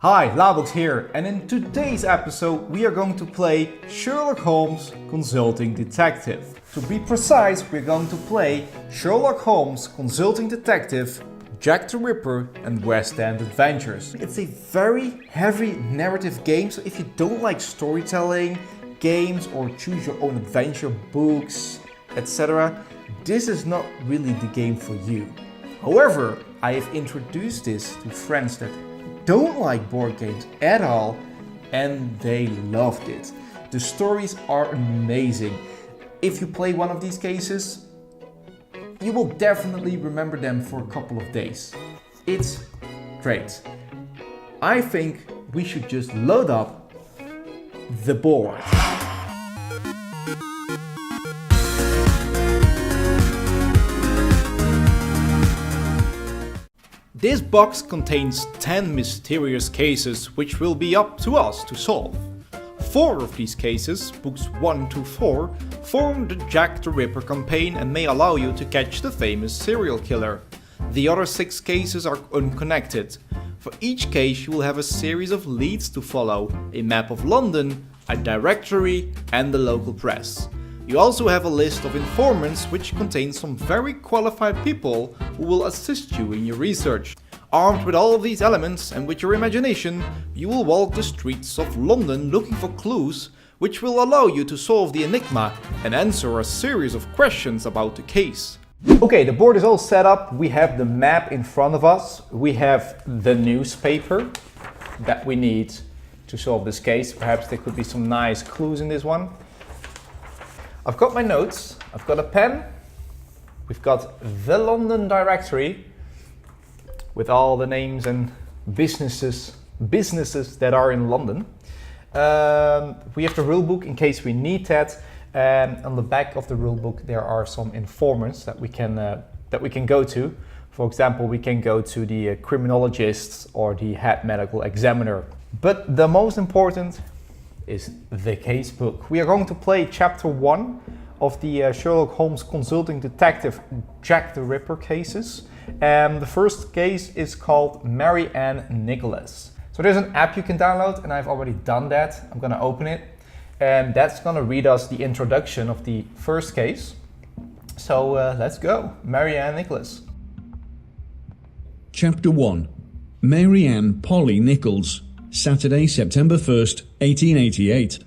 Hi, Labox here, and in today's episode we are going to play Sherlock Holmes Consulting Detective. To be precise, we're going to play Sherlock Holmes Consulting Detective, Jack the Ripper and West End Adventures. It's a very heavy narrative game, so if you don't like storytelling, games or choose your own adventure books, etc., this is not really the game for you. However, I have introduced this to friends that don't like board games at all and they loved it. The stories are amazing. If you play one of these cases, you will definitely remember them for a couple of days. It's great. I think we should just load up the board. This box contains 10 mysterious cases which will be up to us to solve. 4 of these cases, books 1 to 4, form the Jack the Ripper campaign and may allow you to catch the famous serial killer. The other 6 cases are unconnected. For each case you will have a series of leads to follow, a map of London, a directory and the local press. You also have a list of informants which contains some very qualified people who will assist you in your research. Armed with all of these elements and with your imagination, you will walk the streets of London looking for clues which will allow you to solve the enigma and answer a series of questions about the case. Okay, the board is all set up. We have the map in front of us. We have the newspaper that we need to solve this case. Perhaps there could be some nice clues in this one. I've got my notes, I've got a pen, we've got the London directory with all the names and businesses that are in London. We have the rule book in case we need that, and on the back of the rule book there are some informants that we can go to. For example, we can go to the criminologist or the head medical examiner. But the most important is the case book. We are going to play chapter 1 of the Sherlock Holmes Consulting Detective Jack the Ripper cases. The first case is called Mary Ann Nicholas. So there's an app you can download and I've already done that. I'm gonna open it and that's gonna read us the introduction of the first case. So let's go. Mary Ann Nicholas. Chapter 1. Mary Ann Polly Nichols. Saturday, September 1st, 1888.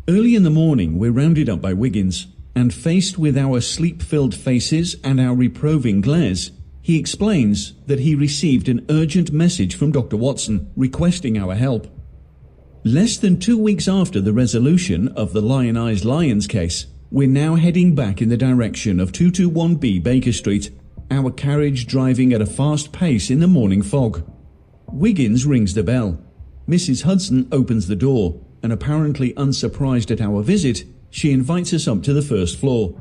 Early in the morning we're rounded up by Wiggins, and faced with our sleep-filled faces and our reproving glares, he explains that he received an urgent message from Dr. Watson requesting our help. Less than 2 weeks after the resolution of the Lionized Lions case, we're now heading back in the direction of 221B Baker Street, our carriage driving at a fast pace in the morning fog. Wiggins rings the bell. Mrs. Hudson opens the door, and apparently unsurprised at our visit, she invites us up to the first floor.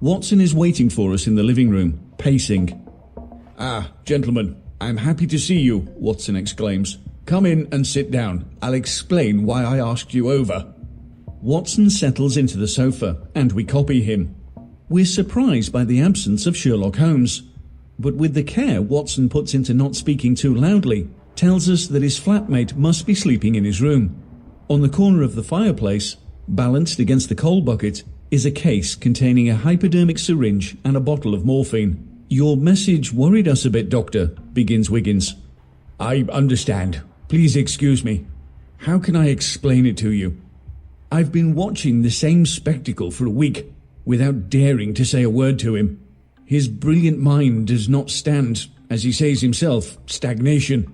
Watson is waiting for us in the living room, pacing. "Ah, gentlemen, I'm happy to see you," Watson exclaims. "Come in and sit down. I'll explain why I asked you over." Watson settles into the sofa, and we copy him. We're surprised by the absence of Sherlock Holmes, but with the care Watson puts into not speaking too loudly, tells us that his flatmate must be sleeping in his room. On the corner of the fireplace, balanced against the coal bucket, is a case containing a hypodermic syringe and a bottle of morphine. "Your message worried us a bit, Doctor," begins Wiggins. "I understand. Please excuse me. How can I explain it to you? I've been watching the same spectacle for a week without daring to say a word to him. His brilliant mind does not stand, as he says himself, stagnation.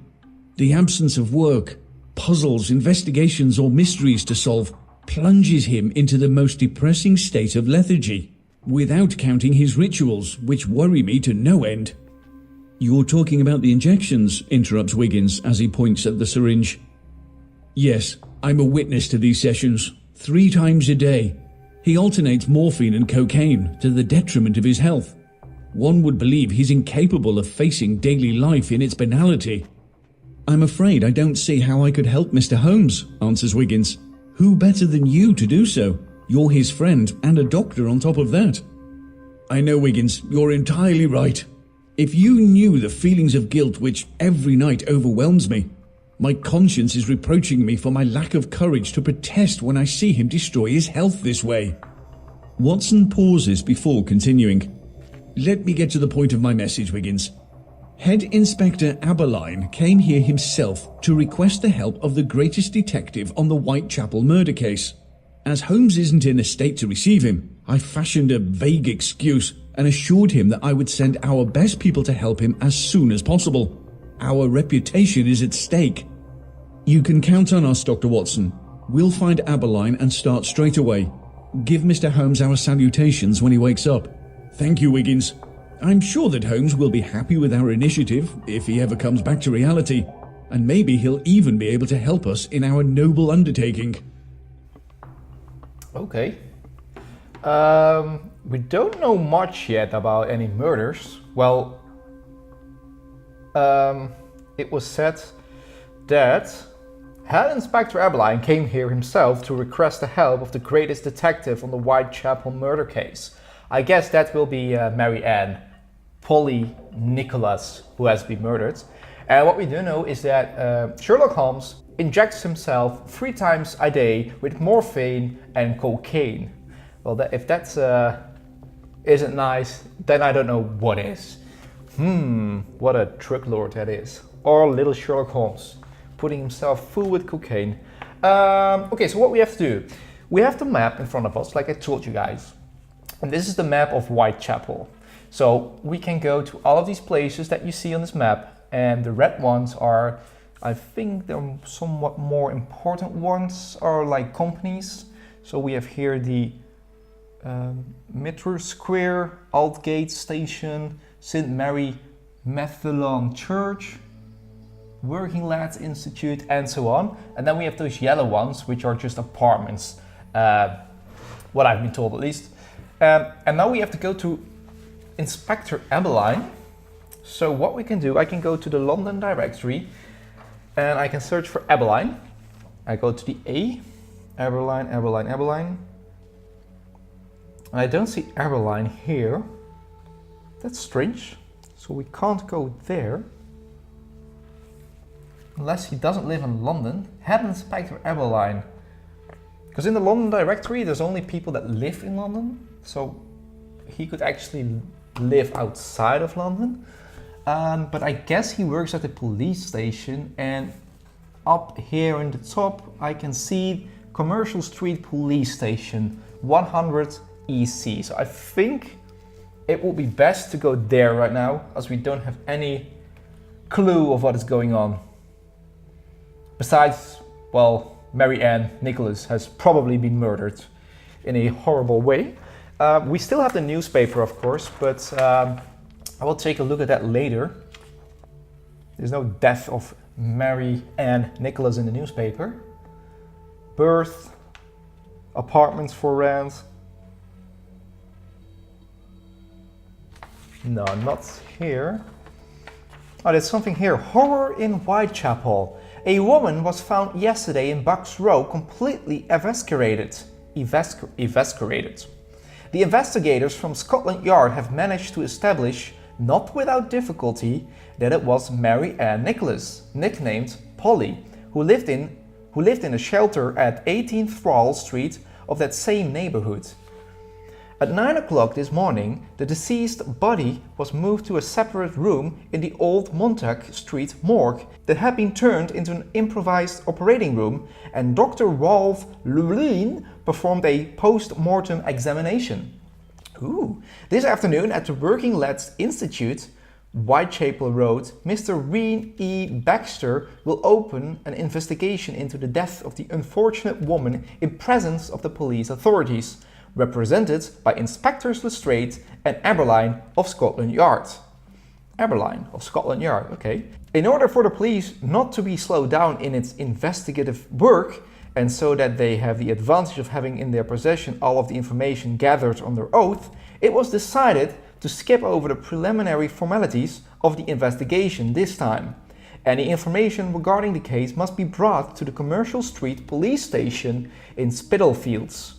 The absence of work, puzzles, investigations or mysteries to solve plunges him into the most depressing state of lethargy, without counting his rituals, which worry me to no end." "You're talking about the injections," interrupts Wiggins as he points at the syringe. "Yes, I'm a witness to these sessions, 3 times a day. He alternates morphine and cocaine to the detriment of his health. One would believe he's incapable of facing daily life in its banality." "I'm afraid I don't see how I could help Mr. Holmes," answers Wiggins. "Who better than you to do so? You're his friend and a doctor on top of that." "I know, Wiggins, you're entirely right. If you knew the feelings of guilt which every night overwhelms me, My conscience is reproaching me for my lack of courage to protest when I see him destroy his health this way. Watson pauses before continuing. Let me get to the point of my message, Wiggins. Head Inspector Aberline came here himself to request the help of the greatest detective on the Whitechapel murder case. As Holmes isn't in a state to receive him, I fashioned a vague excuse and assured him that I would send our best people to help him as soon as possible. Our reputation is at stake. You can count on us, Dr. Watson. We'll find Aberline and start straight away. Give Mr. Holmes our salutations when he wakes up. Thank you, Wiggins. I'm sure that Holmes will be happy with our initiative if he ever comes back to reality, and maybe he'll even be able to help us in our noble undertaking. Okay. We don't know much yet about any murders. Well, it was said that Head Inspector Aberline came here himself to request the help of the greatest detective on the Whitechapel murder case. I guess that will be Mary Ann, Polly Nicholas, who has been murdered. And what we do know is that Sherlock Holmes injects himself 3 times a day with morphine and cocaine. Well, if that isn't nice, then I don't know what is. What a drug lord that is. Or little Sherlock Holmes, putting himself full with cocaine. Okay, so what we have to do. We have the map in front of us, like I told you guys. And this is the map of Whitechapel. So we can go to all of these places that you see on this map, and the red ones are, I think the somewhat more important ones are like companies. So we have here the Mitre Square, Aldgate Station, St. Mary Methodist Church, Working Lads Institute, and so on. And then we have those yellow ones, which are just apartments, what I've been told at least. And now we have to go to Inspector Aberline. So what we can do, I can go to the London directory and I can search for Aberline. I go to the A, Aberline. I don't see Aberline here. That's strange. So we can't go there. Unless he doesn't live in London. Head Inspector Aberline. Because in the London directory there's only people that live in London. So he could actually live outside of London. But I guess he works at the police station, and up here in the top I can see Commercial Street Police Station 100 EC. So I think it would be best to go there right now, as we don't have any clue of what is going on. Besides, well, Mary Ann Nicholas has probably been murdered in a horrible way. We still have the newspaper, of course, but I will take a look at that later. There's no death of Mary Ann Nicholas in the newspaper. Birth, apartments for rent. No, not here. Oh, there's something here. Horror in Whitechapel. A woman was found yesterday in Bucks Row completely eviscerated. The investigators from Scotland Yard have managed to establish, not without difficulty, that it was Mary Ann Nicholas, nicknamed Polly, who lived in a shelter at 18 Thrall Street of that same neighborhood. At 9 o'clock this morning, the deceased body was moved to a separate room in the old Montague Street morgue that had been turned into an improvised operating room, and Dr. Rolf Lulin performed a post-mortem examination. This afternoon at the Working Lads Institute, Whitechapel Road, Mr. Reen E. Baxter will open an investigation into the death of the unfortunate woman in presence of the police authorities, represented by Inspectors Lestrade and Aberline of Scotland Yard. Aberline of Scotland Yard, okay. In order for the police not to be slowed down in its investigative work, and so that they have the advantage of having in their possession all of the information gathered under oath, it was decided to skip over the preliminary formalities of the investigation this time. Any information regarding the case must be brought to the Commercial Street Police Station in Spitalfields.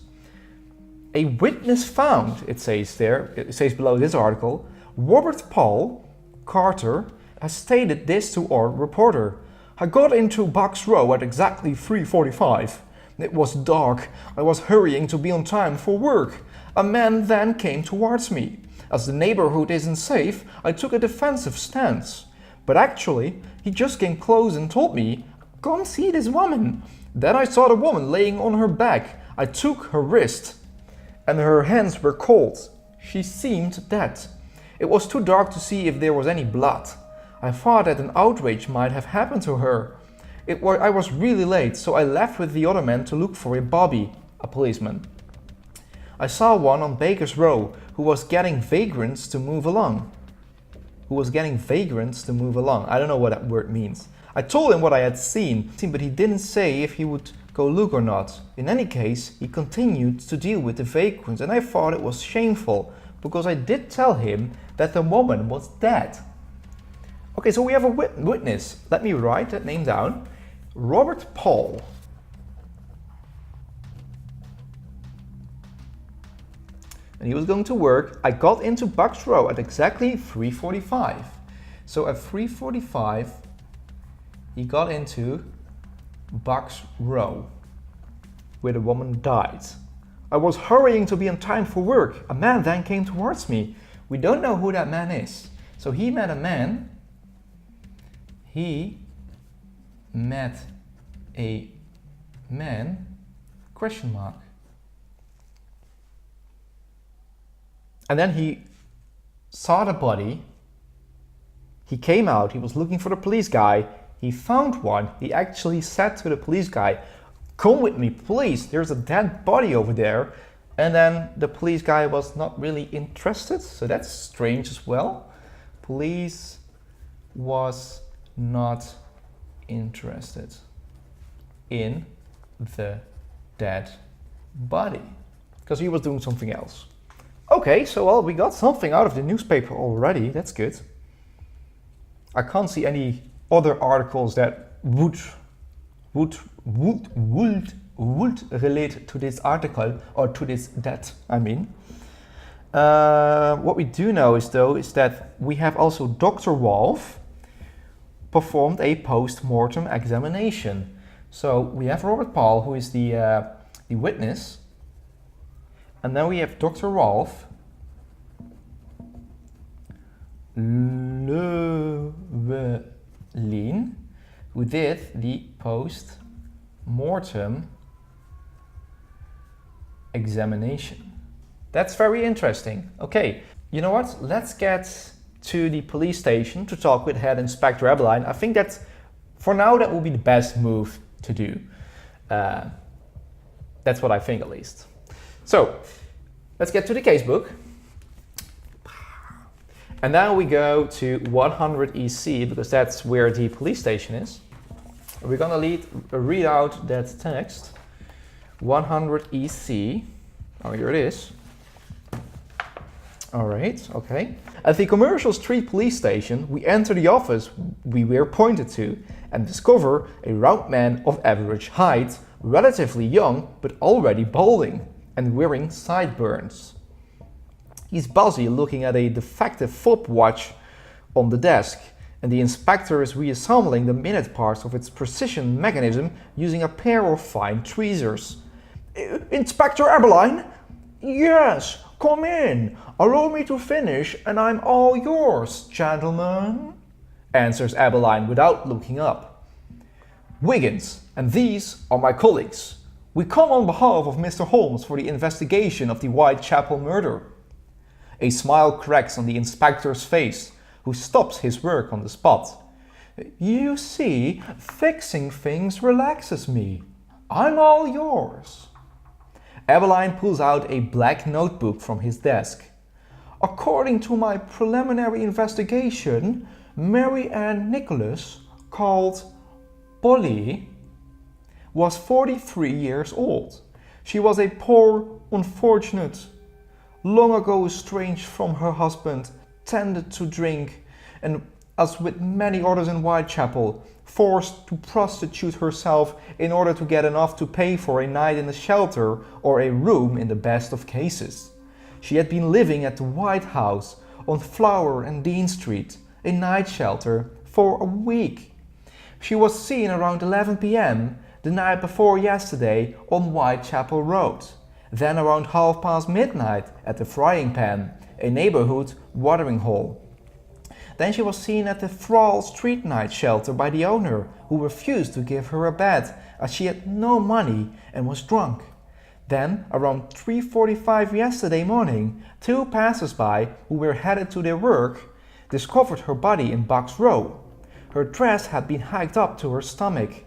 A witness found, it says below this article. Robert Paul Carter has stated this to our reporter. I got into Bucks Row at exactly 3:45. It was dark. I was hurrying to be on time for work. A man then came towards me. As the neighborhood isn't safe, I took a defensive stance. But actually, he just came close and told me, "Come see this woman." Then I saw the woman laying on her back. I took her wrist, and her hands were cold. She seemed dead. It was too dark to see if there was any blood. I thought that an outrage might have happened to her. I was really late, so I left with the other men to look for a bobby, a policeman. I saw one on Baker's Row who was getting vagrants to move along. I don't know what that word means. I told him what I had seen, but he didn't say if he would go look or not. In any case, he continued to deal with the vagrants, and I thought it was shameful because I did tell him that the woman was dead. Okay, so we have a witness. Let me write that name down. Robert Paul. And he was going to work. I got into Bucks Row at exactly 3:45. So at 3:45, he got into Bucks Row, where the woman died. I was hurrying to be on time for work. A man then came towards me. We don't know who that man is. So he met a man. Question mark. And then he saw the body. He came out. He was looking for the police guy. He found one. He actually said to the police guy, "Come with me, please. There's a dead body over there." And then the police guy was not really interested. So that's strange as well. Police was not interested in the dead body because he was doing something else. Okay, so well, we got something out of the newspaper already. That's good. I can't see any other articles that would relate to this article or to this death. What we do know is that we have also Dr. Wolf performed a post-mortem examination. So we have Robert Paul, who is the witness, and then we have Dr. Wolf Llewellyn, who did the post-mortem examination. That's very interesting. Okay, you know what? Let's get to the police station to talk with Head Inspector Ebeline. I think that for now that will be the best move to do. That's what I think, at least. So let's get to the casebook. And now we go to 100 EC because that's where the police station is. We're gonna read out that text. 100 EC. Oh, here it is. All right, okay. At the Commercial Street Police Station, we enter the office we were pointed to and discover a round man of average height, relatively young but already balding and wearing sideburns. He's busy looking at a defective fob watch on the desk, and the inspector is reassembling the minute parts of its precision mechanism using a pair of fine tweezers. "Inspector Ebeline?" "Yes, come in. Allow me to finish and I'm all yours, gentlemen," answers Ebeline without looking up. "Wiggins, and these are my colleagues. We come on behalf of Mr. Holmes for the investigation of the Whitechapel murder." A smile cracks on the inspector's face, who stops his work on the spot. "You see, fixing things relaxes me. I'm all yours." Ebeline pulls out a black notebook from his desk. "According to my preliminary investigation, Mary Ann Nicholas, called Polly, was 43 years old. She was a poor, unfortunate, long ago estranged from her husband, tended to drink, and as with many others in Whitechapel, forced to prostitute herself in order to get enough to pay for a night in a shelter or a room in the best of cases. She had been living at the White House on Flower and Dean Street, a night shelter, for a week. She was seen around 11 p.m. the night before yesterday on Whitechapel Road. Then around midnight at the Frying Pan, a neighborhood watering hole. Then she was seen at the Thrall Street night shelter by the owner, who refused to give her a bed as she had no money and was drunk. Then, around 3:45 yesterday morning, two passers-by who were headed to their work discovered her body in Bucks Row. Her dress had been hiked up to her stomach.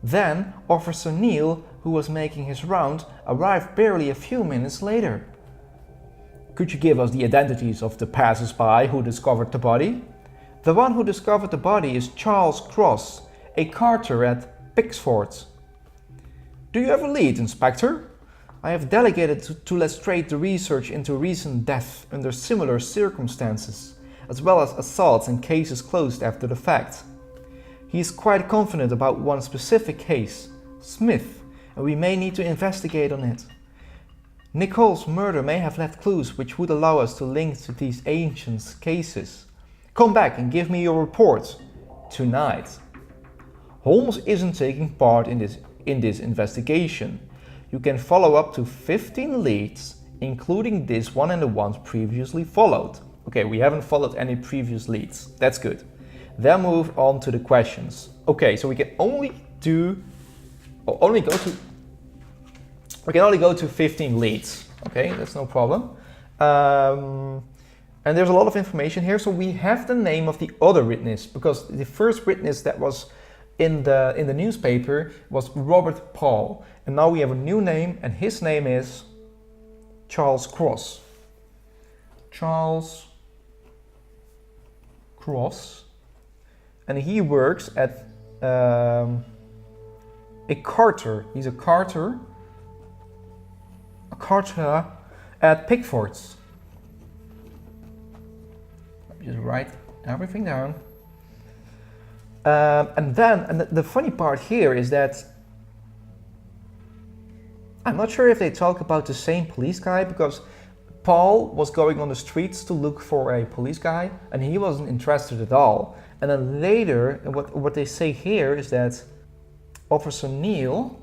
Then, Officer Neal, who was making his round, arrived barely a few minutes later. Could you give us the identities of the passers-by who discovered the body? The one who discovered the body is Charles Cross, a carter at Pixford. Do you have a lead, Inspector? I have delegated to Lestrade the research into recent deaths under similar circumstances, as well as assaults and cases closed after the fact. He is quite confident about one specific case, Smith, and we may need to investigate on it. Nicole's murder may have left clues which would allow us to link to these ancient cases. Come back and give me your report tonight. Holmes isn't taking part in this investigation. You can follow up to 15 leads, including this one and the ones previously followed. Okay, we haven't followed any previous leads. That's good. Then move on to the questions. Okay, so we can only go to 15 leads. Okay, that's no problem. And there's a lot of information here. So we have the name of the other witness, because the first witness that was in the newspaper was Robert Paul. And now we have a new name, and his name is Charles Cross. Charles Cross. And he works at a carter. He's a carter at Pickford's. Just write everything down. And the funny part here is that I'm not sure if they talk about the same police guy, because Paul was going on the streets to look for a police guy and he wasn't interested at all. And then later, what they say here is that Officer Neal,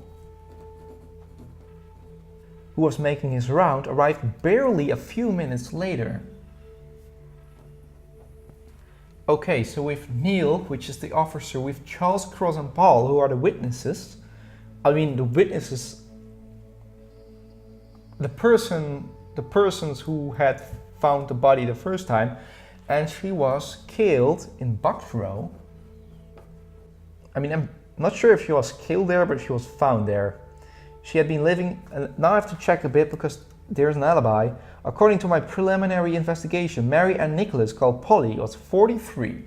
who was making his round, arrived barely a few minutes later. Okay, so with Neal, which is the officer, with Charles Cross and Paul, who are the witnesses. I mean, the witnesses, the persons who had found the body the first time, and she was killed in Bucks Row. I mean, I'm not sure if she was killed there, but she was found there. She had been living, and now I have to check a bit because there's an alibi. According to my preliminary investigation, Mary Ann Nicholas, called Polly, was 43.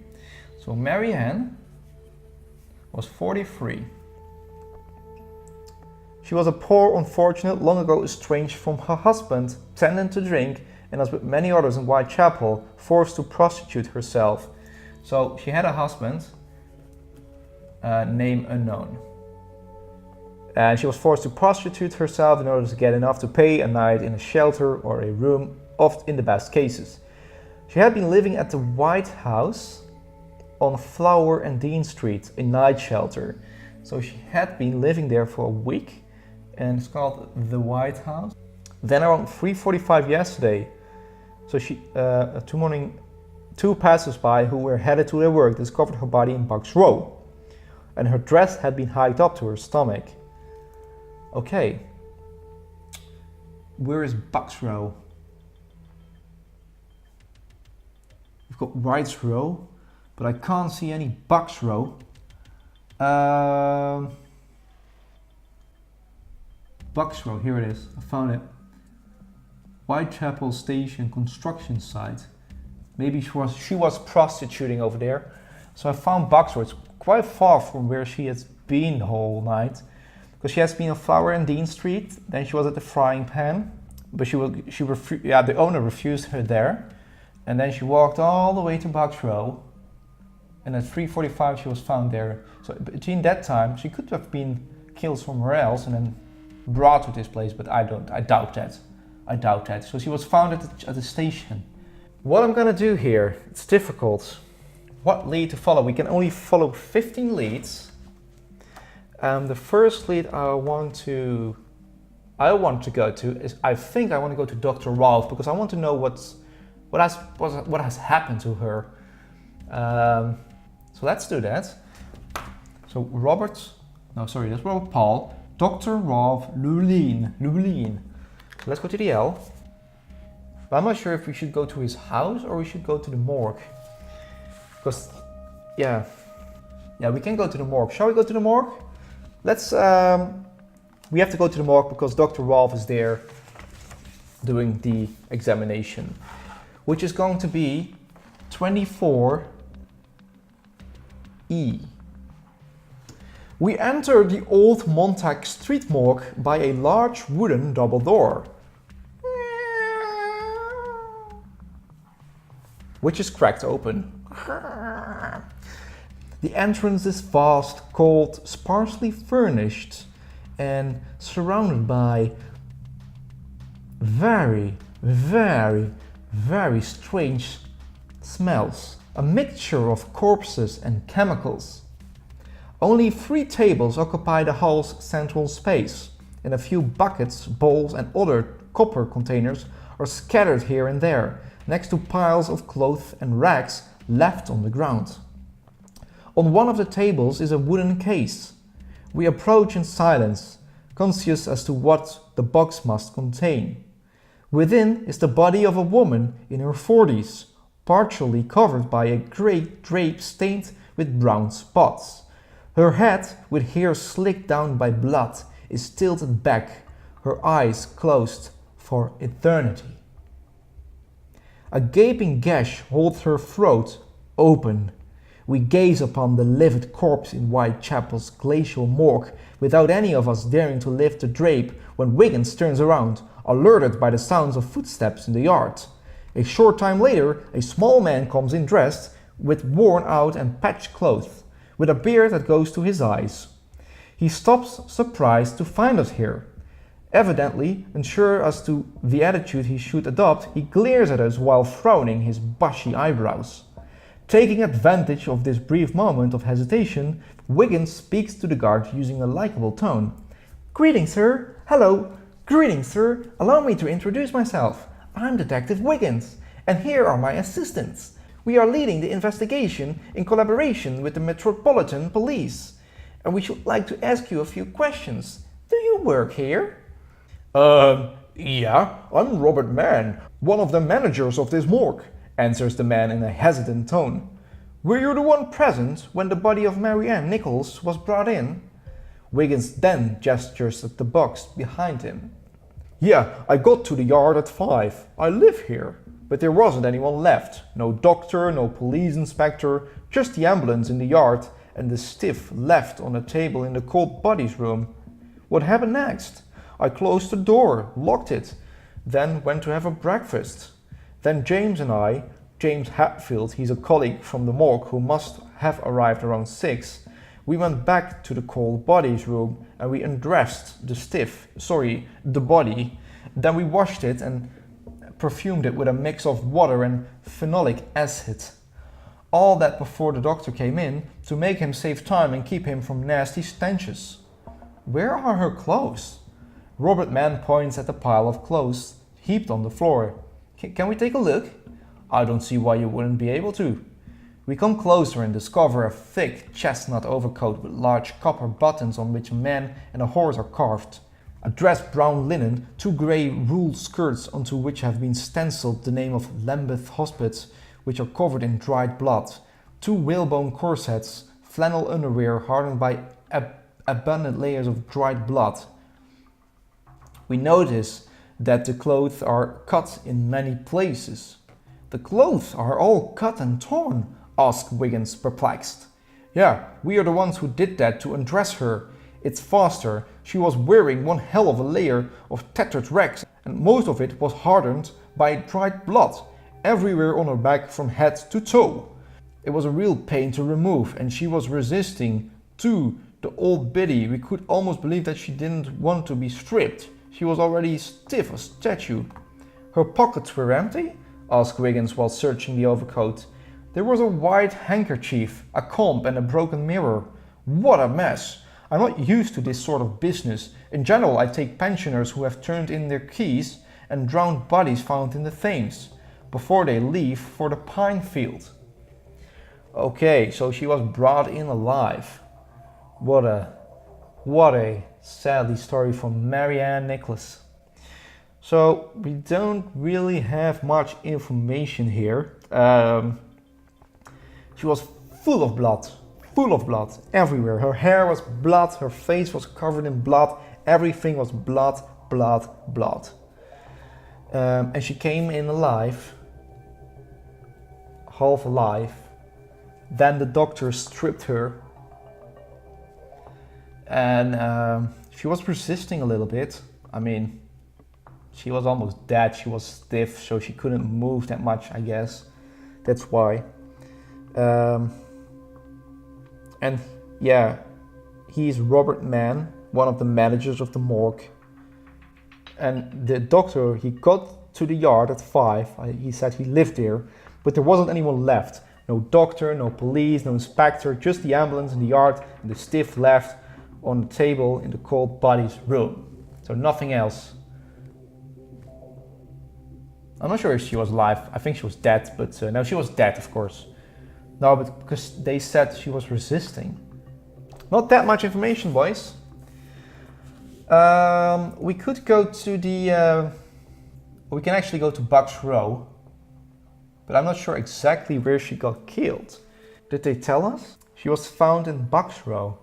So Mary Ann was 43. She was a poor unfortunate, long ago estranged from her husband, tending to drink, and as with many others in Whitechapel, forced to prostitute herself. So she had a husband, name unknown. And she was forced to prostitute herself in order to get enough to pay a night in a shelter or a room, oft in the best cases. She had been living at the White House on Flower and Dean Street, a night shelter. So she had been living there for a week, and it's called the White House. Then around 3:45 yesterday, so two passers-by who were headed to their work discovered her body in Bucks Row, and her dress had been hiked up to her stomach. Okay, where is Bucks Row? We've got White's Row, but I can't see any Bucks Row. Bucks Row, here it is, I found it. Whitechapel Station construction site. Maybe she was prostituting over there. So I found Bucks Row. It's quite far from where she has been the whole night. Because she has been on Flower and Dean Street, then she was at the Frying Pan, but the owner refused her there, and then she walked all the way to Bucks Row, and at 3:45 she was found there. So between that time, she could have been killed somewhere else and then brought to this place, but I doubt that. So she was found at the station. What I'm gonna do here, it's difficult. What lead to follow? We can only follow 15 leads. The first lead I want to go to is, I think I want to go to Dr. Rolf, because I want to know what has happened to her. So let's do that. So that's Robert Paul, Dr. Rolf Lulin. So let's go to the L. But I'm not sure if we should go to his house or we should go to the morgue. Because, yeah, we can go to the morgue. Shall we go to the morgue? We have to go to the morgue because Dr. Rolf is there doing the examination, which is going to be 24E. We enter the Old Montag Street morgue by a large wooden double door, which is cracked open. The entrance is vast, cold, sparsely furnished, and surrounded by very, very, very strange smells. A mixture of corpses and chemicals. Only 3 tables occupy the hall's central space, and a few buckets, bowls, and other copper containers are scattered here and there, next to piles of clothes and rags left on the ground. On one of the tables is a wooden case. We approach in silence, conscious as to what the box must contain. Within is the body of a woman in her 40s, partially covered by a grey drape stained with brown spots. Her head, with hair slicked down by blood, is tilted back, her eyes closed for eternity. A gaping gash holds her throat open. We gaze upon the livid corpse in Whitechapel's glacial morgue without any of us daring to lift the drape when Wiggins turns around, alerted by the sounds of footsteps in the yard. A short time later, a small man comes in dressed with worn out and patched clothes, with a beard that goes to his eyes. He stops, surprised to find us here. Evidently unsure as to the attitude he should adopt, he glares at us while frowning his bushy eyebrows. Taking advantage of this brief moment of hesitation, Wiggins speaks to the guard using a likable tone. "Greetings, sir. Hello. Greetings, sir. Allow me to introduce myself. I'm Detective Wiggins, and here are my assistants. We are leading the investigation in collaboration with the Metropolitan Police, and we should like to ask you a few questions. Do you work here?" Yeah, I'm Robert Mann, one of the managers of this morgue," answers the man in a hesitant tone. "Were you the one present when the body of Mary Ann Nichols was brought in?" Wiggins then gestures at the box behind him. "Yeah, I got to the yard at 5. I live here. But there wasn't anyone left. No doctor, no police inspector, just the ambulance in the yard and the stiff left on a table in the cold bodies room. What happened next? I closed the door, locked it, then went to have a breakfast. Then James and I, James Hatfield, he's a colleague from the morgue who must have arrived around 6, we went back to the cold bodies room and we undressed the body. Then we washed it and perfumed it with a mix of water and phenolic acid. All that before the doctor came in to make him save time and keep him from nasty stenches." "Where are her clothes?" Robert Mann points at the pile of clothes heaped on the floor. Can we take a look?" "I don't see why you wouldn't be able to." We come closer and discover a thick chestnut overcoat with large copper buttons on which a man and a horse are carved. A dressed brown linen, 2 grey ruled skirts onto which have been stenciled the name of Lambeth Hospice, which are covered in dried blood, 2 whalebone corsets, flannel underwear hardened by abundant layers of dried blood. We notice that the clothes are cut in many places. "The clothes are all cut and torn?" asked Wiggins, perplexed. "Yeah, we are the ones who did that to undress her. It's faster. She was wearing one hell of a layer of tattered rags, and most of it was hardened by dried blood, everywhere on her back from head to toe. It was a real pain to remove, and she was resisting too, the old biddy. We could almost believe that she didn't want to be stripped. She was already stiff as a statue." "Her pockets were empty?" asked Wiggins while searching the overcoat. There was a white handkerchief, a comb and a broken mirror. What a mess! I'm not used to this sort of business. In general, I take pensioners who have turned in their keys and drowned bodies found in the Thames before they leave for the pine field. Okay, so she was brought in alive. What a sadly story from Marianne Nicholas. So we don't really have much information here. She was full of blood everywhere. Her hair was blood, her face was covered in blood, everything was blood. And she came in alive, half alive. Then the doctor stripped her, and she was resisting a little bit. I mean, she was almost dead. She was stiff, so she couldn't move that much, I guess. That's why. And yeah, he's Robert Mann, one of the managers of the morgue. And the doctor, he got to the yard at 5. He said he lived there, but there wasn't anyone left. No doctor, no police, no inspector, just the ambulance in the yard and the stiff left on the table in the cold body's room. So nothing else. I'm not sure if she was alive. I think she was dead, but no, she was dead, of course. No, but because they said she was resisting. Not that much information, boys. We could go to the... we can actually go to Bucks Row. But I'm not sure exactly where she got killed. Did they tell us? She was found in Bucks Row.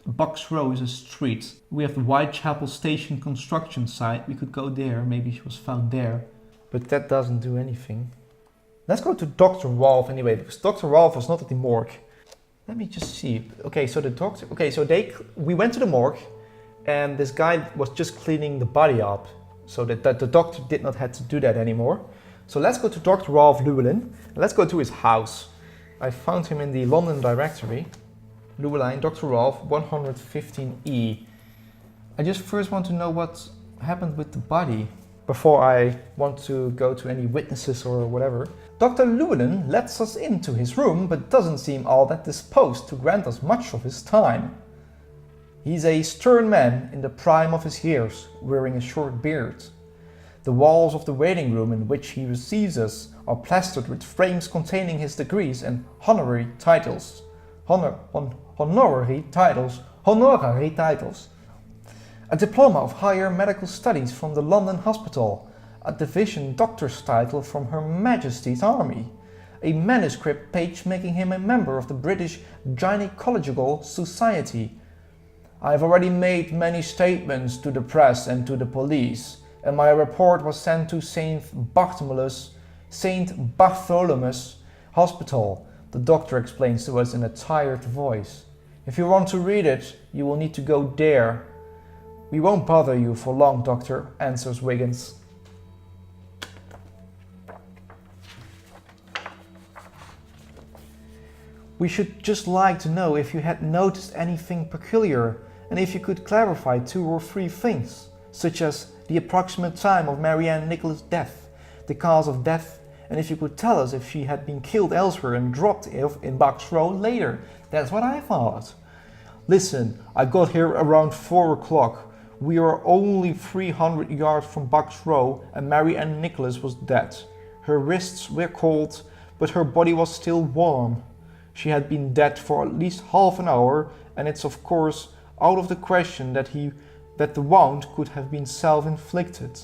Bucks Row is a street. We have the Whitechapel Station construction site. We could go there. Maybe she was found there. But that doesn't do anything. Let's go to Dr. Rolfe anyway, because Dr. Rolfe was not at the morgue. Let me just see. Okay, so the doctor... Okay, so we went to the morgue, and this guy was just cleaning the body up, so that the doctor did not have to do that anymore. So let's go to Dr. Rolfe Llewellyn. Let's go to his house. I found him in the London directory. Llewellyn, Dr. Rolfe, 115E. I just first want to know what happened with the body before I want to go to any witnesses or whatever. Dr. Llewellyn lets us into his room, but doesn't seem all that disposed to grant us much of his time. He's a stern man in the prime of his years, wearing a short beard. The walls of the waiting room in which he receives us are plastered with frames containing his degrees and honorary titles. Honorary titles. A diploma of higher medical studies from the London Hospital, a division doctor's title from Her Majesty's Army, a manuscript page making him a member of the British Gynecological Society. I have already made many statements to the press and to the police, and my report was sent to St. Bartholomew's Hospital. The doctor explains to us in a tired voice. If you want to read it, you will need to go there. We won't bother you for long, doctor, answers Wiggins. We should just like to know if you had noticed anything peculiar, and if you could clarify 2 or 3 things, such as the approximate time of Marianne Nicholas' death, the cause of death, and if you could tell us if she had been killed elsewhere and dropped in Bucks Row later. That's what I thought. Listen, I got here around 4 o'clock. We are only 300 yards from Bucks Row and Marianne Nicholas was dead. Her wrists were cold, but her body was still warm. She had been dead for at least half an hour, and it's of course out of the question that the wound could have been self-inflicted.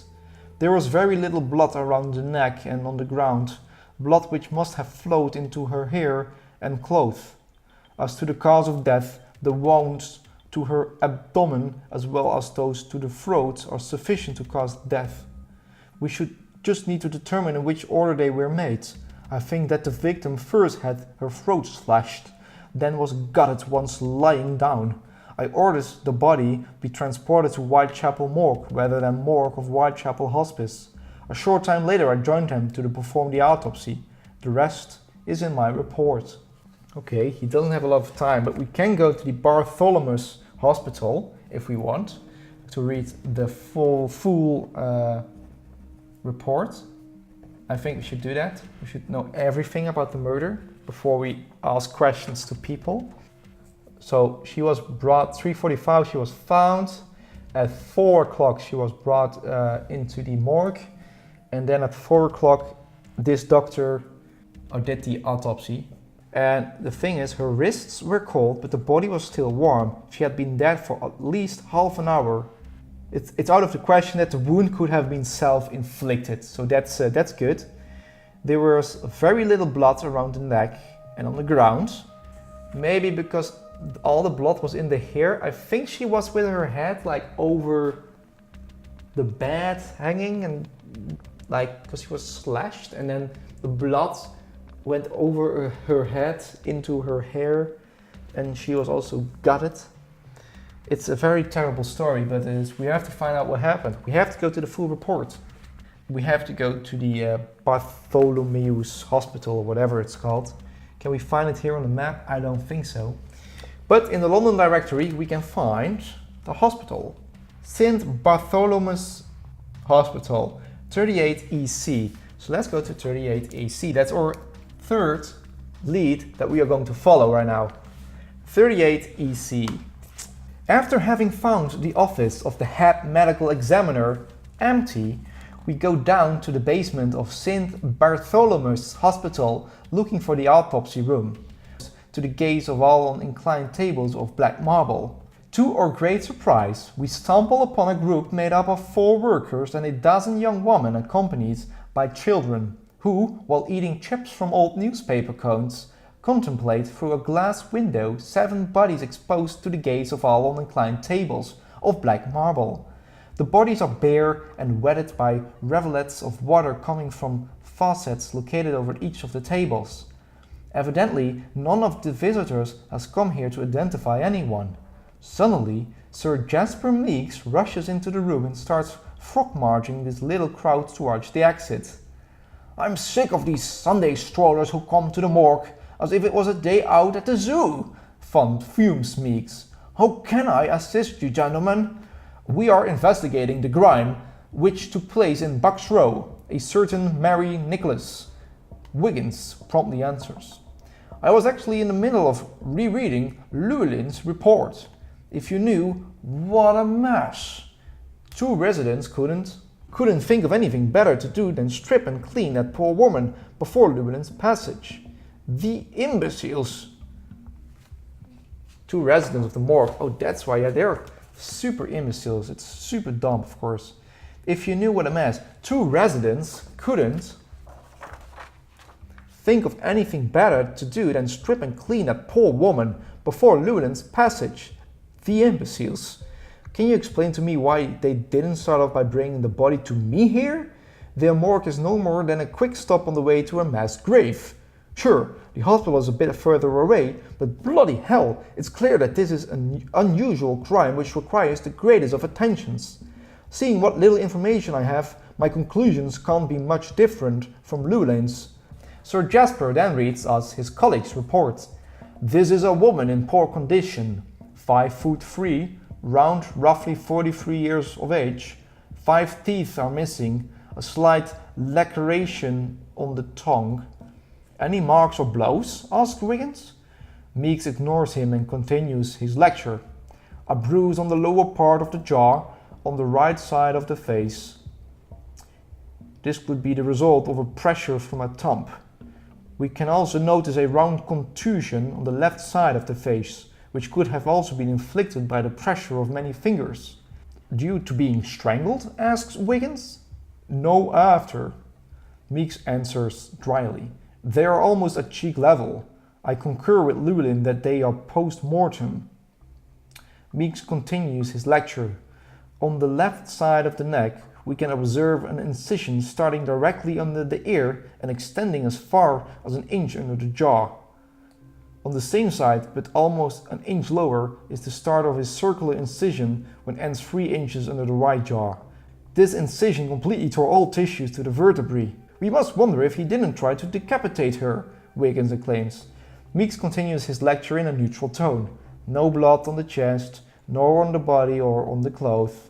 There was very little blood around the neck and on the ground, blood which must have flowed into her hair and clothes. As to the cause of death, the wounds to her abdomen as well as those to the throat are sufficient to cause death. We should just need to determine in which order they were made. I think that the victim first had her throat slashed, then was gutted once lying down. I ordered the body be transported to Whitechapel Morgue rather than Morgue of Whitechapel Hospice. A short time later I joined them to perform the autopsy. The rest is in my report. Okay, he doesn't have a lot of time, but we can go to the Bartholomew's Hospital if we want to read the full report. I think we should do that. We should know everything about the murder. before we ask questions to people. So she was brought 3:45. She was found at 4 o'clock. She was brought into the morgue, and then at 4 o'clock, this doctor did the autopsy. And the thing is, her wrists were cold, but the body was still warm. She had been dead for at least half an hour. It's out of the question that the wound could have been self-inflicted, so that's good. There was very little blood around the neck and on the ground. Maybe because all the blood was in the hair. I think she was with her head like over the bed hanging, and like because she was slashed, and then the blood went over her head into her hair, and she was also gutted. It's a very terrible story, but we have to find out what happened. We have to go to the full report. We have to go to the Bartholomew's Hospital, or whatever it's called. Can we find it here on the map? I don't think so. But in the London directory, we can find the hospital. St. Bartholomew's Hospital, 38 EC. So let's go to 38 EC. That's our third lead that we are going to follow right now. 38 EC. After having found the office of the head medical examiner empty, we go down to the basement of St. Bartholomew's Hospital looking for the autopsy room. To the gaze of all on inclined tables of black marble. To our great surprise, we stumble upon a group made up of 4 workers and a dozen young women accompanied by children, who, while eating chips from old newspaper cones, contemplate through a glass window 7 bodies exposed to the gaze of all on inclined tables of black marble. The bodies are bare and wetted by rivulets of water coming from faucets located over each of the tables. Evidently, none of the visitors has come here to identify anyone. Suddenly, Sir Jasper Meeks rushes into the room and starts frog-marching this little crowd towards the exit. "I'm sick of these Sunday strollers who come to the morgue as if it was a day out at the zoo," fumes Meeks. "How can I assist you, gentlemen? We are investigating the crime which took place in Bucks Row. A certain Mary Nicholas." Wiggins promptly answers. "I was actually in the middle of rereading Llewellyn's report. If you knew, what a mess. 2 residents couldn't think of anything better to do than strip and clean that poor woman before Llewellyn's passage. The imbeciles." 2 residents of the morgue. Oh, that's why. Yeah, they're super imbeciles. It's super dumb, of course. If you knew what a mess. 2 residents couldn't think of anything better to do than strip and clean that poor woman before Llewellyn's passage. The imbeciles. Can you explain to me why they didn't start off by bringing the body to me here? Their morgue is no more than a quick stop on the way to a mass grave. Sure, the hospital is a bit further away, but bloody hell, it's clear that this is an unusual crime which requires the greatest of attentions. Seeing what little information I have, my conclusions can't be much different from Llewellyn's. Sir Jasper then reads us his colleague's report. "This is a woman in poor condition, 5'3", round, roughly 43 years of age. 5 teeth are missing, a slight laceration on the tongue." "Any marks or blows?" asks Wiggins. Meeks ignores him and continues his lecture. "A bruise on the lower part of the jaw, on the right side of the face. This could be the result of a pressure from a thump. We can also notice a round contusion on the left side of the face, which could have also been inflicted by the pressure of many fingers." "Due to being strangled?" asks Wiggins. "No, after." Meeks answers dryly. "They are almost at cheek level. I concur with Llewellyn that they are post-mortem." Meeks continues his lecture. "On the left side of the neck, we can observe an incision starting directly under the ear and extending as far as an inch under the jaw. On the same side, but almost an inch lower, is the start of his circular incision when ends 3 inches under the right jaw. This incision completely tore all tissues to the vertebrae. We must wonder if he didn't try to decapitate her," Wiggins exclaims. Meeks continues his lecture in a neutral tone. "No blood on the chest, nor on the body or on the clothes."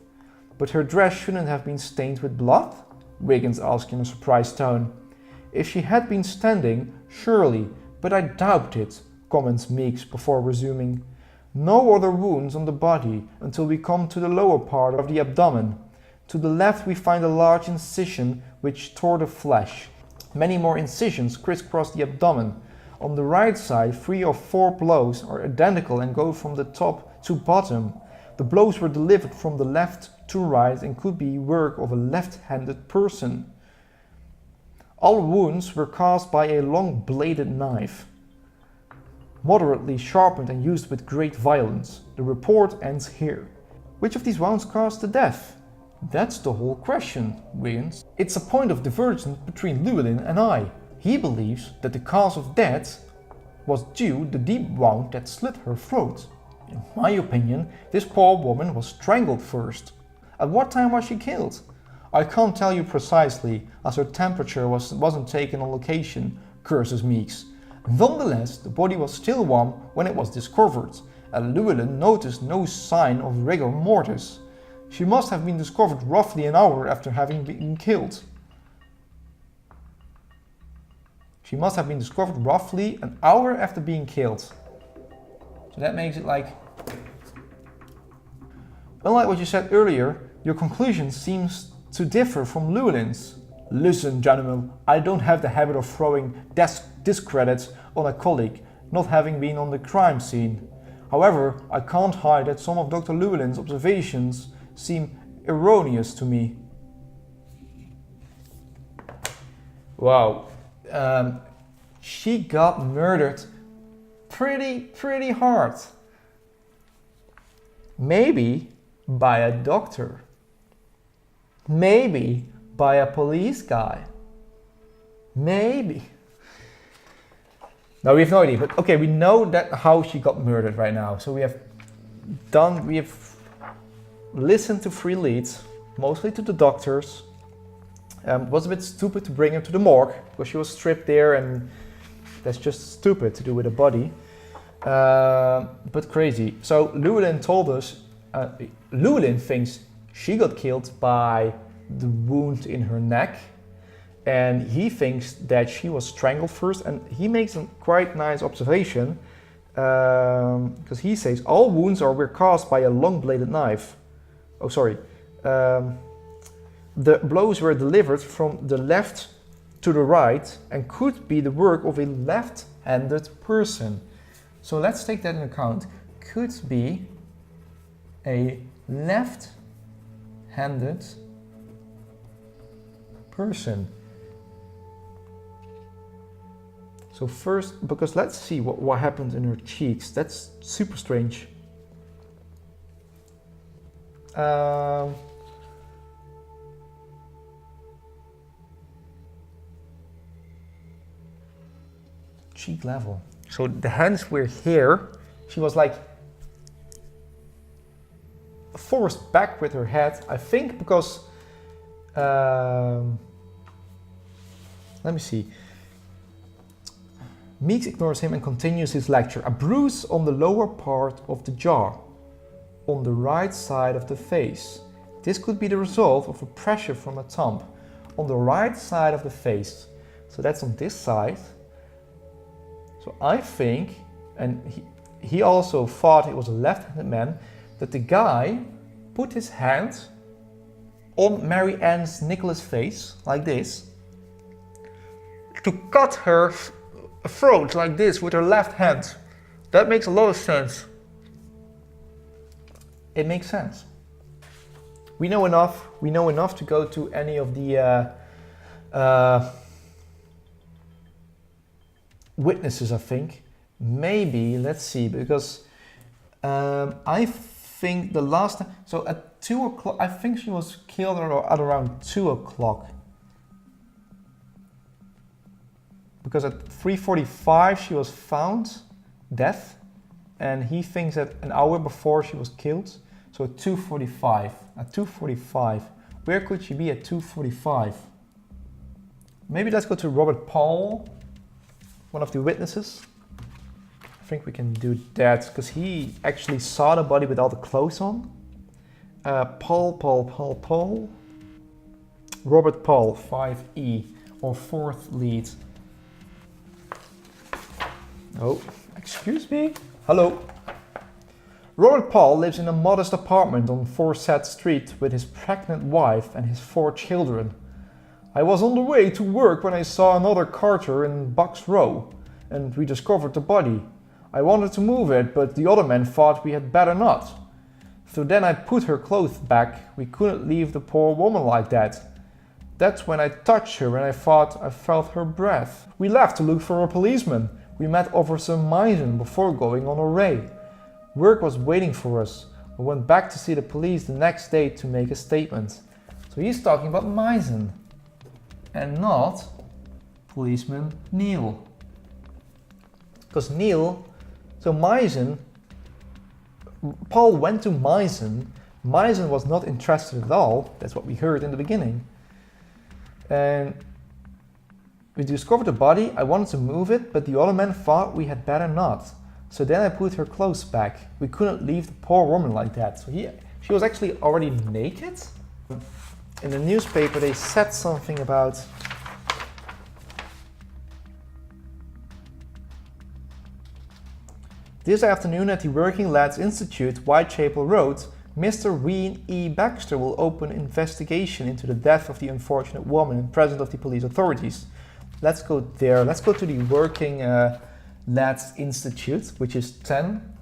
"But her dress shouldn't have been stained with blood?" Wiggins asks in a surprised tone. "If she had been standing, surely, But I doubt it, comments Meeks before resuming. No other wounds on the body until we come to the lower part of the abdomen. To the left we find a large incision which tore the flesh. Many more incisions crisscross the abdomen. On the right side, 3 or 4 blows are identical and go from the top to bottom. The blows were delivered from the left to right and could be work of a left-handed person. All wounds were caused by a long-bladed knife, moderately sharpened and used with great violence. The report ends here. Which of these wounds caused the death? That's the whole question, Wiggins. It's a point of divergence between Llewellyn and I. He believes that the cause of death was due to the deep wound that slit her throat. In my opinion, this poor woman was strangled first. At what time was she killed? I can't tell you precisely, as her temperature wasn't taken on location, curses Meeks. Nonetheless, the body was still warm when it was discovered, and Llewellyn noticed no sign of rigor mortis. She must have been discovered roughly an hour after having been killed. She must have been discovered roughly an hour after being killed. So that makes it like... Unlike what you said earlier, your conclusion seems to differ from Llewellyn's. Listen, gentlemen, I don't have the habit of throwing discredits on a colleague, not having been on the crime scene. However, I can't hide that some of Dr. Llewellyn's observations seem erroneous to me. Wow. She got murdered pretty hard. Maybe by a doctor. Maybe by a police guy. Maybe. No, we have no idea. But okay, we know that how she got murdered right now. So we have listened to 3 leads, mostly to the doctors. It was a bit stupid to bring her to the morgue because she was stripped there, and that's just stupid to do with a body. But crazy. So Llewellyn told us, Llewellyn thinks she got killed by the wound in her neck, and he thinks that she was strangled first, and he makes a quite nice observation because he says all wounds were caused by a long-bladed knife. Oh, sorry. The blows were delivered from the left to the right and could be the work of a left-handed person. So let's take that into account. Could be a left-handed person. So first, because let's see what happened in her cheeks. That's super strange. Cheek level. So the hands were here. She was like forced back with her head, I think, because let me see. Meeks ignores him and continues his lecture. A bruise on the lower part of the jaw, on the right side of the face. This could be the result of a pressure from a thumb on the right side of the face. So that's on this side. So I think, and he also thought it was a left-handed man, that the guy put his hand on Mary Ann's Nicholas' face, like this, to cut her throat like this with her left hand. That makes a lot of sense. It makes sense. We know enough to go to any of the witnesses, I think. Maybe, let's see, because I think the last time, so at 2 o'clock, I think she was killed at around 2 o'clock. Because at 3:45 she was found dead, and he thinks that an hour before she was killed. So at 2:45. At 2:45. Where could she be at 2:45? Maybe let's go to Robert Paul, one of the witnesses. I think we can do that because he actually saw the body with all the clothes on. Paul. Robert Paul, 5E, or 4th lead. Oh, excuse me. Hello. Robert Paul lives in a modest apartment on Forsyth Street with his pregnant wife and his 4 children. I was on the way to work when I saw another Carter in Bucks Row, and we discovered the body. I wanted to move it, but the other men thought we had better not. So then I put her clothes back. We couldn't leave the poor woman like that. That's when I touched her and I thought I felt her breath. We left to look for a policeman. We met Officer Misen before going on our way. Work was waiting for us. We went back to see the police the next day to make a statement. So he's talking about Misen and not policeman Neil. Because Paul went to Misen. Misen was not interested at all. That's what we heard in the beginning. And we discovered the body. I wanted to move it, but the other men thought we had better not. So then I put her clothes back. We couldn't leave the poor woman like that. So she was actually already naked. In the newspaper they said something about this afternoon at the Working Lads Institute, Whitechapel Road, Mr. Wayne E. Baxter will open an investigation into the death of the unfortunate woman in presence of the police authorities. Let's go there. Let's go to the Working Lads Institute, which is 10.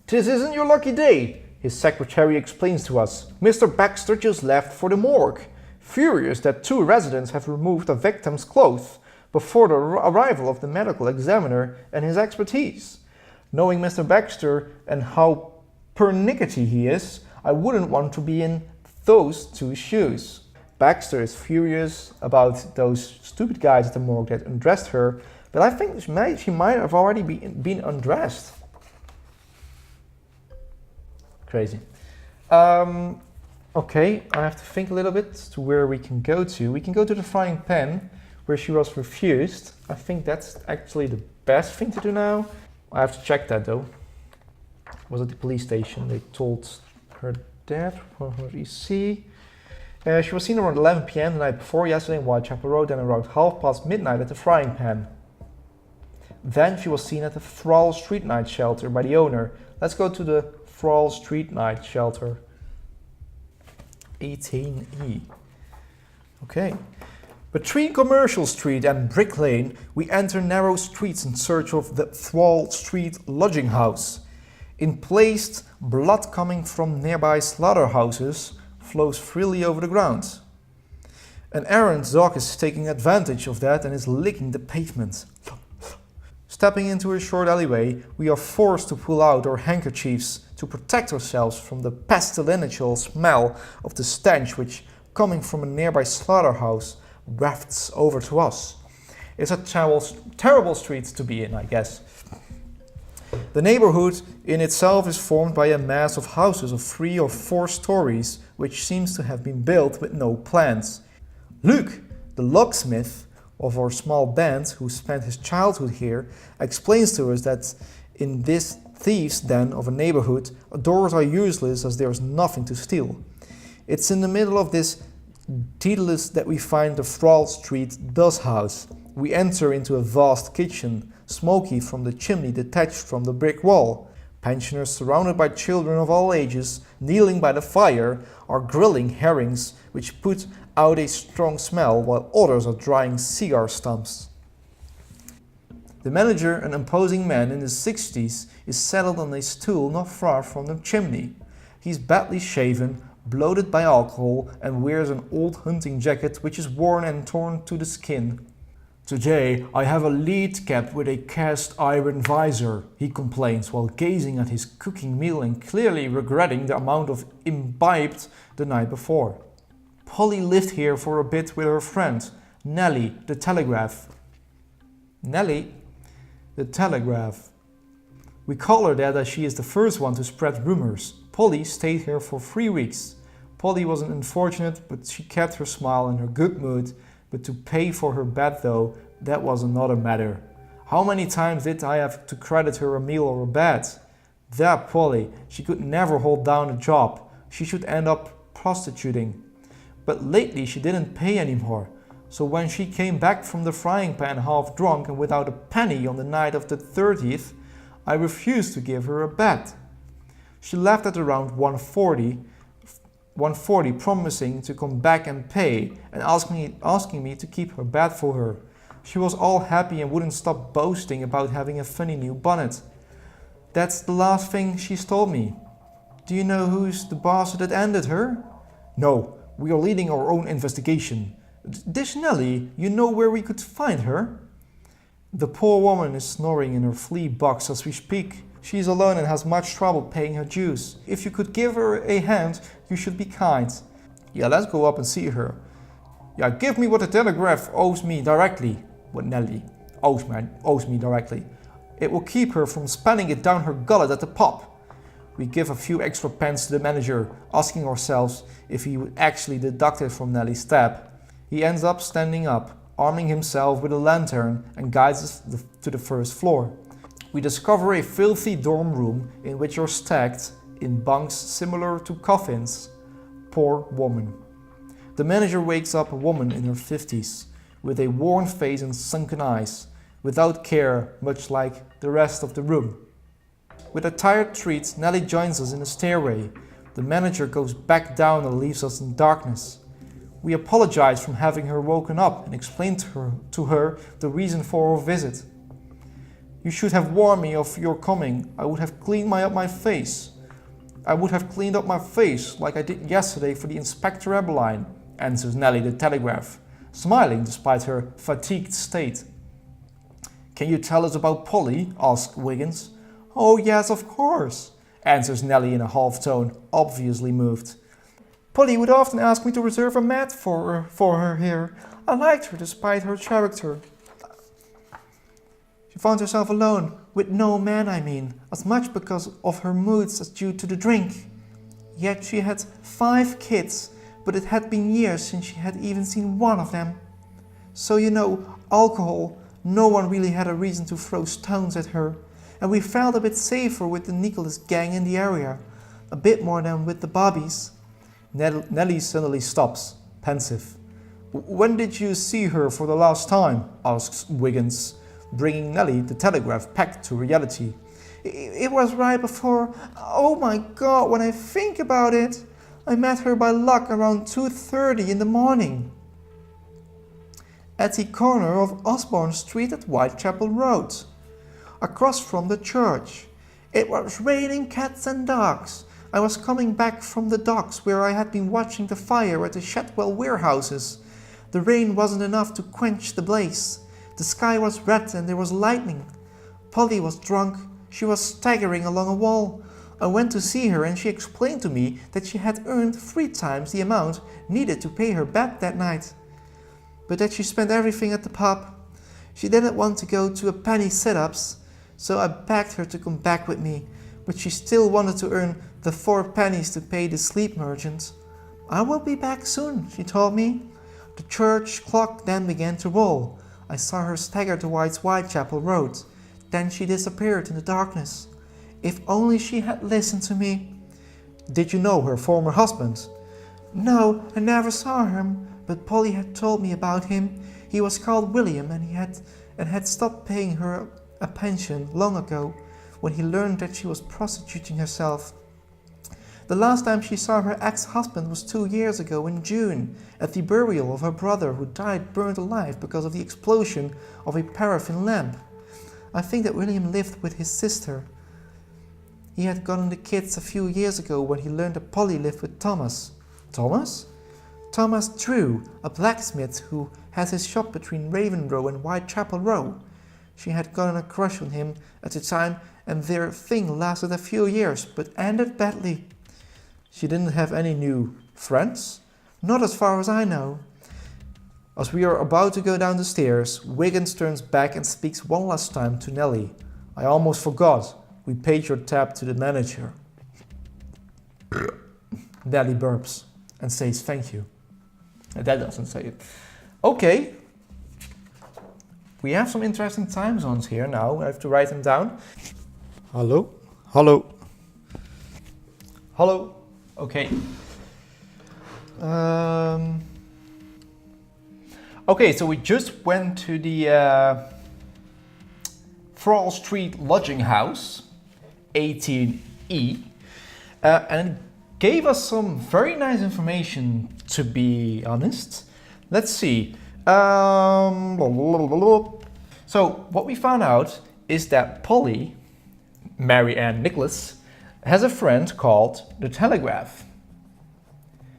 This isn't your lucky day, his secretary explains to us. Mr. Baxter just left for the morgue, furious that 2 residents have removed a victim's clothes before the arrival of the medical examiner and his expertise. Knowing Mr. Baxter and how pernickety he is, I wouldn't want to be in those 2 shoes. Baxter is furious about those stupid guys at the morgue that undressed her, but I think she might have already been undressed. Crazy. Okay, I have to think a little bit to where we can go to. We can go to the frying pan, where she was refused. I think that's actually the best thing to do now. I have to check that though. Was at the police station. They told her that. What do you see? She was seen around 11 p.m. the night before yesterday in Whitechapel Road and around midnight at the frying pan. Then she was seen at the Thrall Street Night Shelter by the owner. Let's go to the Thrall Street Night Shelter. 18E. Okay. Between Commercial Street and Brick Lane, we enter narrow streets in search of the Thrall Street lodging house. In place, blood coming from nearby slaughterhouses flows freely over the ground. An errant dog is taking advantage of that and is licking the pavement. Stepping into a short alleyway, we are forced to pull out our handkerchiefs to protect ourselves from the pestilential smell of the stench which, coming from a nearby slaughterhouse, wafts over to us. It's a terrible street to be in, I guess. The neighborhood in itself is formed by a mass of houses of 3 or 4 stories, which seems to have been built with no plans. Luke, the locksmith of our small band, who spent his childhood here, explains to us that in this thieves' den of a neighborhood, doors are useless as there is nothing to steal. It's in the middle of this Daedalus that we find the Thrall Street does house. We enter into a vast kitchen, smoky from the chimney detached from the brick wall. Pensioners surrounded by children of all ages, kneeling by the fire, are grilling herrings which put out a strong smell while others are drying cigar stumps. The manager, an imposing man in his 60s, is settled on a stool not far from the chimney. He's badly shaven, bloated by alcohol, and wears an old hunting jacket which is worn and torn to the skin. Today I have a lead cap with a cast iron visor, he complains while gazing at his cooking meal and clearly regretting the amount of imbibed the night before. Polly lived here for a bit with her friend, Nellie, the telegraph. Nellie, the telegraph. We call her that as she is the first one to spread rumors. Polly stayed here for 3 weeks. Polly wasn't unfortunate, but she kept her smile and her good mood. But to pay for her bed though, that was another matter. How many times did I have to credit her a meal or a bed? That Polly, she could never hold down a job. She should end up prostituting. But lately she didn't pay anymore. So when she came back from the frying pan half drunk and without a penny on the night of the 30th, I refused to give her a bed. She left at around 1:40, promising to come back and pay and asking me to keep her bed for her. She was all happy and wouldn't stop boasting about having a funny new bonnet. That's the last thing she's told me. Do you know who's the bastard that ended her? No, we are leading our own investigation. This Nellie, you know where we could find her? The poor woman is snoring in her flea box as we speak. She is alone and has much trouble paying her dues. If you could give her a hand, you should be kind. Yeah, let's go up and see her. Yeah, give me what the Telegraph owes me directly. What Nellie owes me directly. It will keep her from spending it down her gullet at the pub. We give a few extra pence to the manager, asking ourselves if he would actually deduct it from Nellie's tab. He ends up standing up, arming himself with a lantern and guides us to the first floor. We discover a filthy dorm room in which are stacked, in bunks similar to coffins, poor woman. The manager wakes up a woman in her 50s, with a worn face and sunken eyes, without care, much like the rest of the room. With a tired treat, Nellie joins us in the stairway. The manager goes back down and leaves us in darkness. We apologize for having her woken up and explain to her the reason for our visit. You should have warned me of your coming. I would have cleaned up my face. Like I did yesterday for the Inspector Eberline, answers Nellie the Telegraph, smiling despite her fatigued state. Can you tell us about Polly? Asks Wiggins. Oh yes, of course, answers Nellie in a half tone, obviously moved. Polly would often ask me to reserve a mat for her here. I liked her despite her character. She found herself alone, with no man as much because of her moods as due to the drink. Yet she had 5 kids, but it had been years since she had even seen one of them. So alcohol, no one really had a reason to throw stones at her, and we felt a bit safer with the Nicholas gang in the area, a bit more than with the Bobbies. Nellie suddenly stops, pensive. When did you see her for the last time? Asks Wiggins, bringing Nellie the Telegraph back to reality. It was right before. Oh my God, when I think about it, I met her by luck around 2:30 in the morning. At the corner of Osborne Street at Whitechapel Road, across from the church. It was raining cats and dogs. I was coming back from the docks where I had been watching the fire at the Shadwell warehouses. The rain wasn't enough to quench the blaze. The sky was red and there was lightning. Polly was drunk. She was staggering along a wall. I went to see her and she explained to me that she had earned 3 times the amount needed to pay her bet that night, but that she spent everything at the pub. She didn't want to go to a penny sit-ups, so I begged her to come back with me, but she still wanted to earn the 4 pennies to pay the sleep merchant. I will be back soon, she told me. The church clock then began to roll. I saw her stagger towards Whitechapel Road. Then she disappeared in the darkness. If only she had listened to me. Did you know her former husband? No, I never saw him, but Polly had told me about him. He was called William and had stopped paying her a pension long ago when he learned that she was prostituting herself. The last time she saw her ex-husband was 2 years ago in June, at the burial of her brother who died burned alive because of the explosion of a paraffin lamp. I think that William lived with his sister. He had gotten the kids a few years ago when he learned that Polly lived with Thomas. Thomas? Thomas Drew, a blacksmith who has his shop between Raven Row and Whitechapel Row. She had gotten a crush on him at the time and their thing lasted a few years but ended badly. She didn't have any new friends? Not as far as I know. As we are about to go down the stairs, Wiggins turns back and speaks one last time to Nellie. I almost forgot. We paid your tab to the manager. Nellie burps and says thank you. And that doesn't say it. Okay. We have some interesting time zones here now. I have to write them down. Hello? Hello? Hello? Okay. Okay, so we just went to the Frall Street lodging house, 18E, and it gave us some very nice information, to be honest. Let's see. So what we found out is that Polly, Mary Ann Nicholas, has a friend called the Telegraph.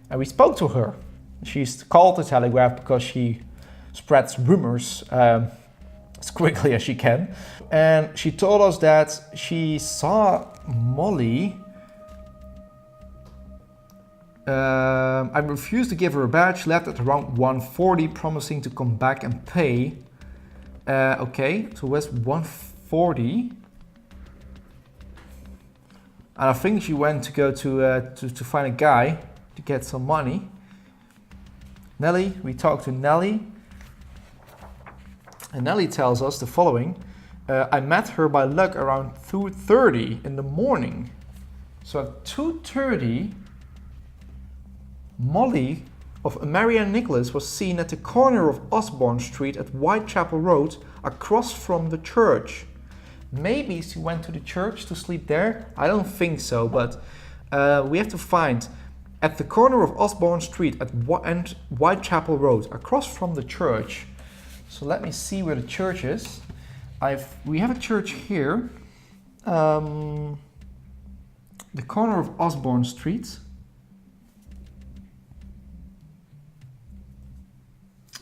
And we spoke to her. She's called the Telegraph because she spreads rumors as quickly as she can. And she told us that she saw Molly. I refused to give her a badge. She left at around 1:40, promising to come back and pay. Okay, so where's 1:40? And I think she went to go to find a guy to get some money. Nellie, we talked to Nellie. And Nellie tells us the following. I met her by luck around 2:30 in the morning. So at 2:30, Molly of Mary Ann Nicholas was seen at the corner of Osborne Street at Whitechapel Road across from the church. Maybe she went to the church to sleep there. I don't think so, but we have to find at the corner of Osborne Street and Whitechapel Road across from the church. So let me see where the church is. We have a church here. The corner of Osborne Street.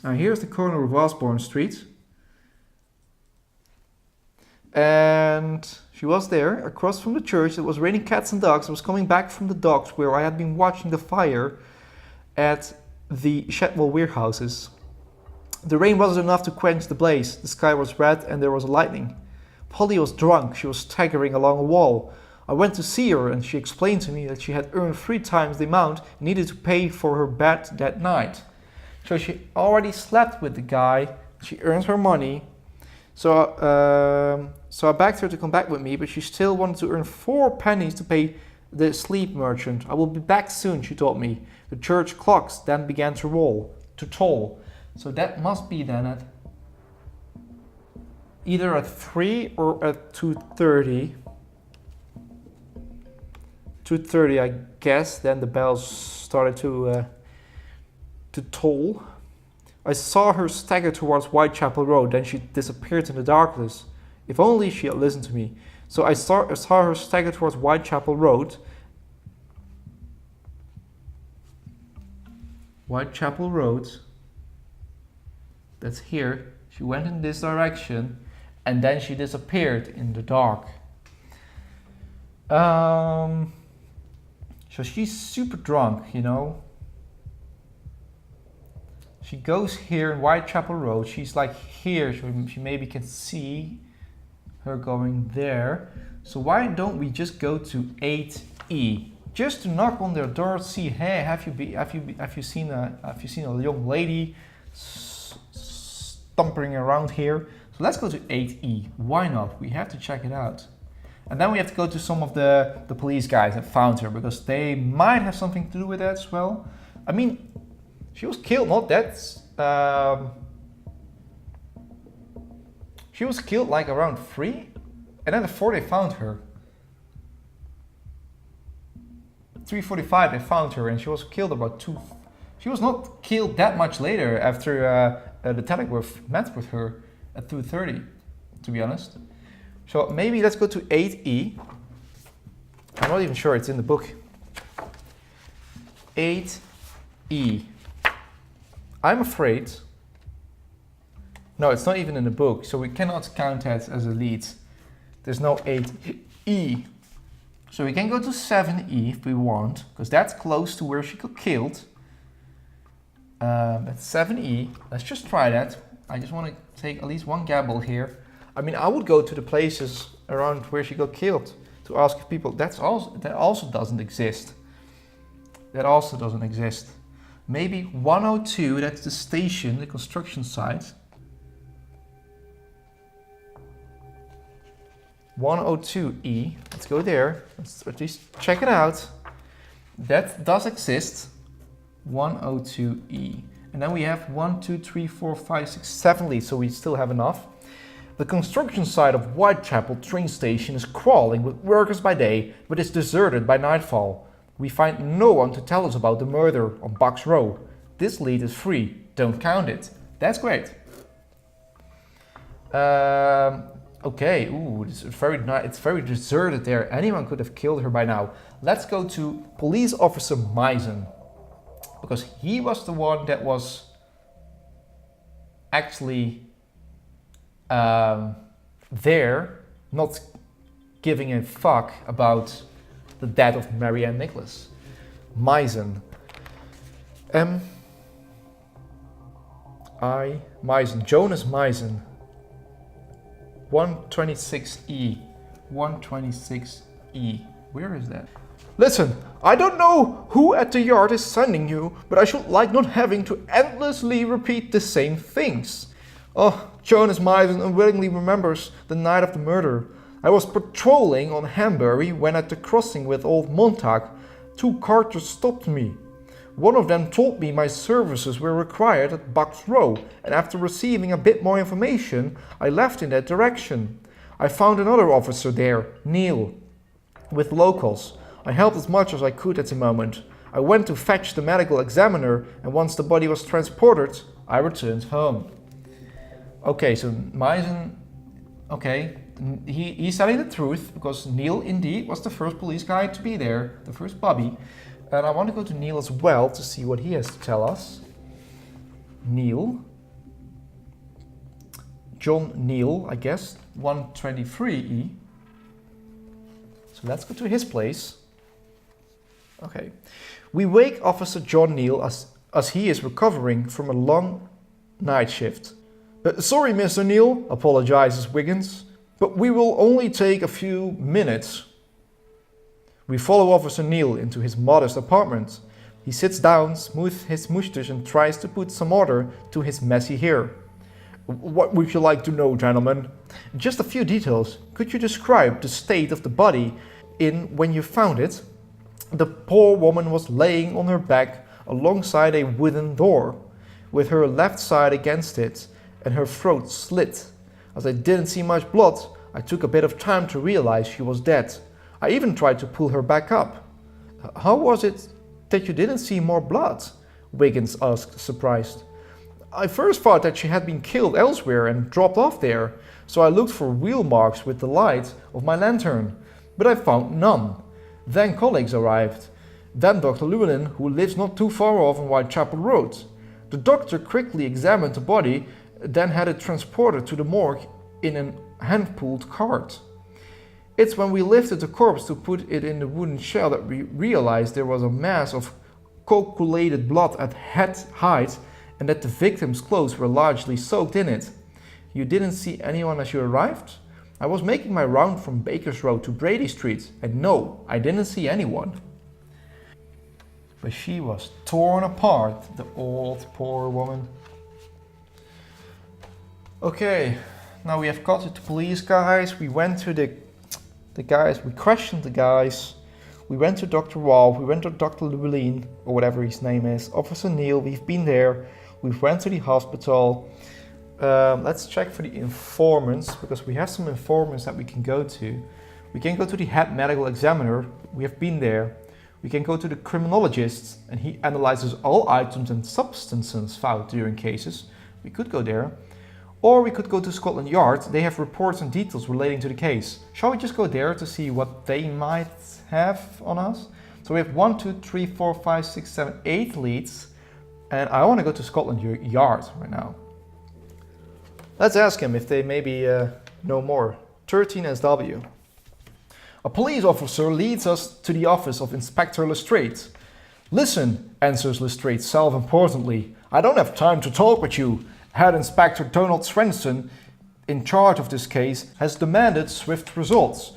Now here's the corner of Osborne Street. And she was there across from the church. It was raining cats and dogs. I was coming back from the docks where I had been watching the fire at the Shadwell warehouses. The rain wasn't enough to quench the blaze. The sky was red and there was lightning. Polly was drunk. She was staggering along a wall. I went to see her and she explained to me that she had earned 3 times the amount and needed to pay for her bed that night. So she already slept with the guy. She earned her money. So I begged her to come back with me, but she still wanted to earn 4 pennies to pay the sleep merchant. I will be back soon, she told me. The church clocks then began to toll. So that must be then at either at 3 or at 2:30. 2:30, I guess. Then the bells started to toll. I saw her stagger towards Whitechapel Road, then she disappeared in the darkness. If only she had listened to me. So I saw her stagger towards Whitechapel Road. Whitechapel Road. That's here. She went in this direction and then she disappeared in the dark. So she's super drunk, you know. She goes here in Whitechapel Road. She's like here, so she maybe can see her going there. So why don't we just go to 8E, just to knock on their door, see, hey, have you seen a young lady stumping around here? So let's go to 8E. Why not? We have to check it out. And then we have to go to some of the police guys that found her, because they might have something to do with that as well. I mean, she was killed, not that. She was killed like around 3, and then at 4 they found her. 3:45 they found her, and she was killed about 2. She was not killed that much later after the Telegraph met with her at 2:30, to be honest. So maybe let's go to 8E. I'm not even sure it's in the book. 8E. I'm afraid. No, it's not even in the book, so we cannot count that as a lead. There's no 8E. So we can go to 7E if we want, because that's close to where she got killed. That's 7E. Let's just try that. I just want to take at least one gamble here. I mean, I would go to the places around where she got killed to ask if people. That also doesn't exist. That also doesn't exist. Maybe 102, that's the station, the construction site. 102E, let's go there. Let's at least check it out. That does exist. 102E. And then we have 1, 2, 3, 4, 5, 6, 7 leads, so we still have enough. The construction site of Whitechapel train station is crawling with workers by day, but is deserted by nightfall. We find no one to tell us about the murder on Bucks Row. This lead is free, don't count it. That's great. Okay, ooh, it's very deserted there. Anyone could have killed her by now. Let's go to Police Officer Misen, because he was the one that was actually there, not giving a fuck about the death of Marianne Nicholas. Misen. Misen. Jonas Misen. 126E. 126E. Where is that? Listen, I don't know who at the yard is sending you, but I should like not having to endlessly repeat the same things. Oh, Jonas Misen unwillingly remembers the night of the murder. I was patrolling on Hanbury when at the crossing with Old Montag, 2 carters stopped me. One of them told me my services were required at Bucks Row, and after receiving a bit more information, I left in that direction. I found another officer there, Neil, with locals. I helped as much as I could at the moment. I went to fetch the medical examiner, and once the body was transported, I returned home. Okay, so Misen, okay, he's telling the truth, because Neil indeed was the first police guy to be there, the first Bobby. And I want to go to Neil as well to see what he has to tell us. Neil. John Neil, I guess, 123E. So let's go to his place. Okay. We wake Officer John Neil as he is recovering from a long night shift. Sorry, Mr. Neil, apologizes Wiggins, but we will only take a few minutes. We follow Officer Neil into his modest apartment. He sits down, smooths his moustache and tries to put some order to his messy hair. What would you like to know, gentlemen? Just a few details. Could you describe the state of the body when you found it? The poor woman was laying on her back alongside a wooden door, with her left side against it and her throat slit. As I didn't see much blood, I took a bit of time to realize she was dead. I even tried to pull her back up. How was it that you didn't see more blood? Wiggins asked, surprised. I first thought that she had been killed elsewhere and dropped off there, so I looked for wheel marks with the light of my lantern, but I found none. Then colleagues arrived. Then Dr. Llewellyn, who lives not too far off on Whitechapel Road. The doctor quickly examined the body, then had it transported to the morgue in a hand-pulled cart. It's when we lifted the corpse to put it in the wooden shell that we realized there was a mass of coagulated blood at head height and that the victim's clothes were largely soaked in it. You didn't see anyone as you arrived? I was making my round from Baker's Road to Brady Street, and no, I didn't see anyone. But she was torn apart, the old poor woman. Okay, now we have got to the police guys. We went to the guys, we questioned the guys. We went to Dr. Wall, we went to Dr. Llewellyn, or whatever his name is, Officer Neil, we've been there. We went to the hospital. Let's check for the informants, because we have some informants that we can go to. We can go to the head medical examiner. We have been there. We can go to the criminologist, and he analyzes all items and substances found during cases. We could go there. Or we could go to Scotland Yard. They have reports and details relating to the case. Shall we just go there to see what they might have on us? So we have 1, 2, 3, 4, 5, 6, 7, 8 leads. And I want to go to Scotland Yard right now. Let's ask him if they maybe know more. 13 SW. A police officer leads us to the office of Inspector Lestrade. Listen, answers Lestrade self-importantly. I don't have time to talk with you. Head Inspector Donald Swenson, in charge of this case, has demanded swift results.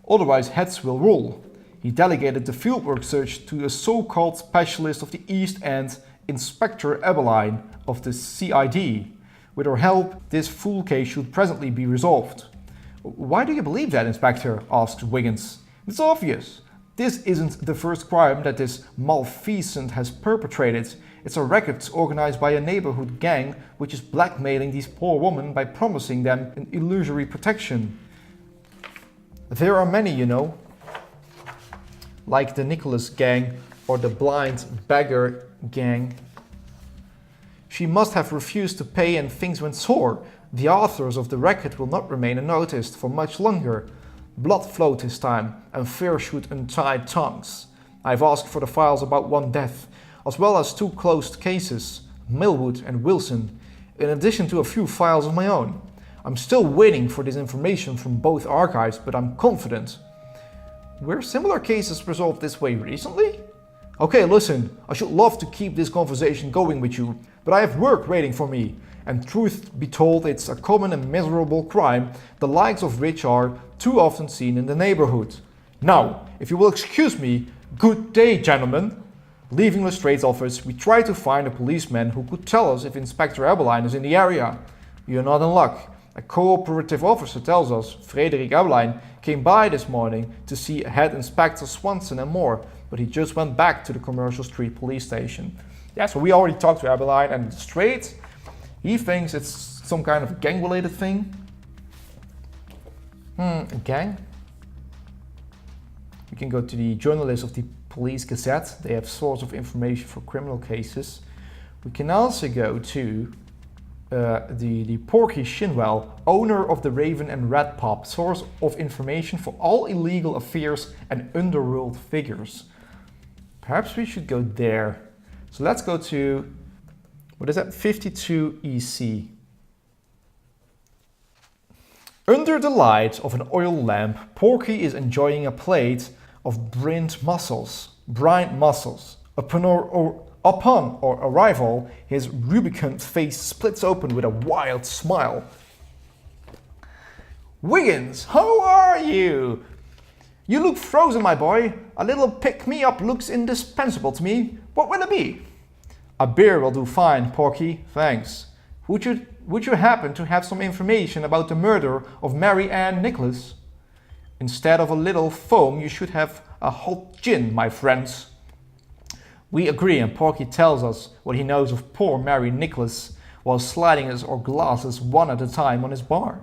Otherwise heads will roll. He delegated the fieldwork search to a so-called specialist of the East End, Inspector Ebeline of the CID. With her help, this full case should presently be resolved. Why do you believe that, Inspector? Asked Wiggins. It's obvious. This isn't the first crime that this malfeasant has perpetrated. It's a racket organized by a neighborhood gang which is blackmailing these poor women by promising them an illusory protection. There are many, you know, like the Nicholas gang or the blind beggar gang. She must have refused to pay and things went sour. The authors of the racket will not remain unnoticed for much longer. Blood flowed this time, and fear shoot untied tongues. I've asked for the files about one death, as well as 2 closed cases, Millwood and Wilson, in addition to a few files of my own. I'm still waiting for this information from both archives, but I'm confident. Were similar cases resolved this way recently? Okay, listen, I should love to keep this conversation going with you, but I have work waiting for me, and truth be told, it's a common and miserable crime, the likes of which are too often seen in the neighborhood. Now, if you will excuse me, good day, gentlemen. Leaving Lestrade's office, we try to find a policeman who could tell us if Inspector Eberlein is in the area. You're not in luck. A cooperative officer tells us Frederik Eberlein came by this morning to see Head Inspector Swanson and more, but he just went back to the Commercial Street police station. Yeah, so we already talked to Eberlein, and Lestrade, he thinks it's some kind of gang-related thing. A gang? We can go to the journalist of the Police Gazette. They have source of information for criminal cases. We can also go to the Porky Shinwell, owner of the Raven and Red Pub, source of information for all illegal affairs and underworld figures. Perhaps we should go there. So let's go to, what is that, 52 EC. Under the light of an oil lamp, Porky is enjoying a plate of brined mussels. Upon our arrival, his rubicund face splits open with a wild smile. Wiggins, how are you? You look frozen, my boy. A little pick-me-up looks indispensable to me. What will it be? A beer will do fine, Porky, thanks. Would you happen to have some information about the murder of Mary Ann Nicholas? Instead of a little foam, you should have a hot gin, my friends. We agree, and Porky tells us what he knows of poor Mary Nicholas while sliding us our glasses one at a time on his bar.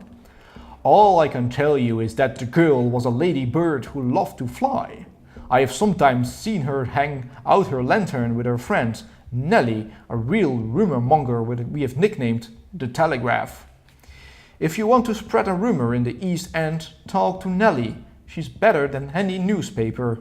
All I can tell you is that the girl was a lady bird who loved to fly. I have sometimes seen her hang out her lantern with her friend Nellie, a real rumor monger we have nicknamed the Telegraph. If you want to spread a rumor in the East End, talk to Nellie. She's better than any newspaper.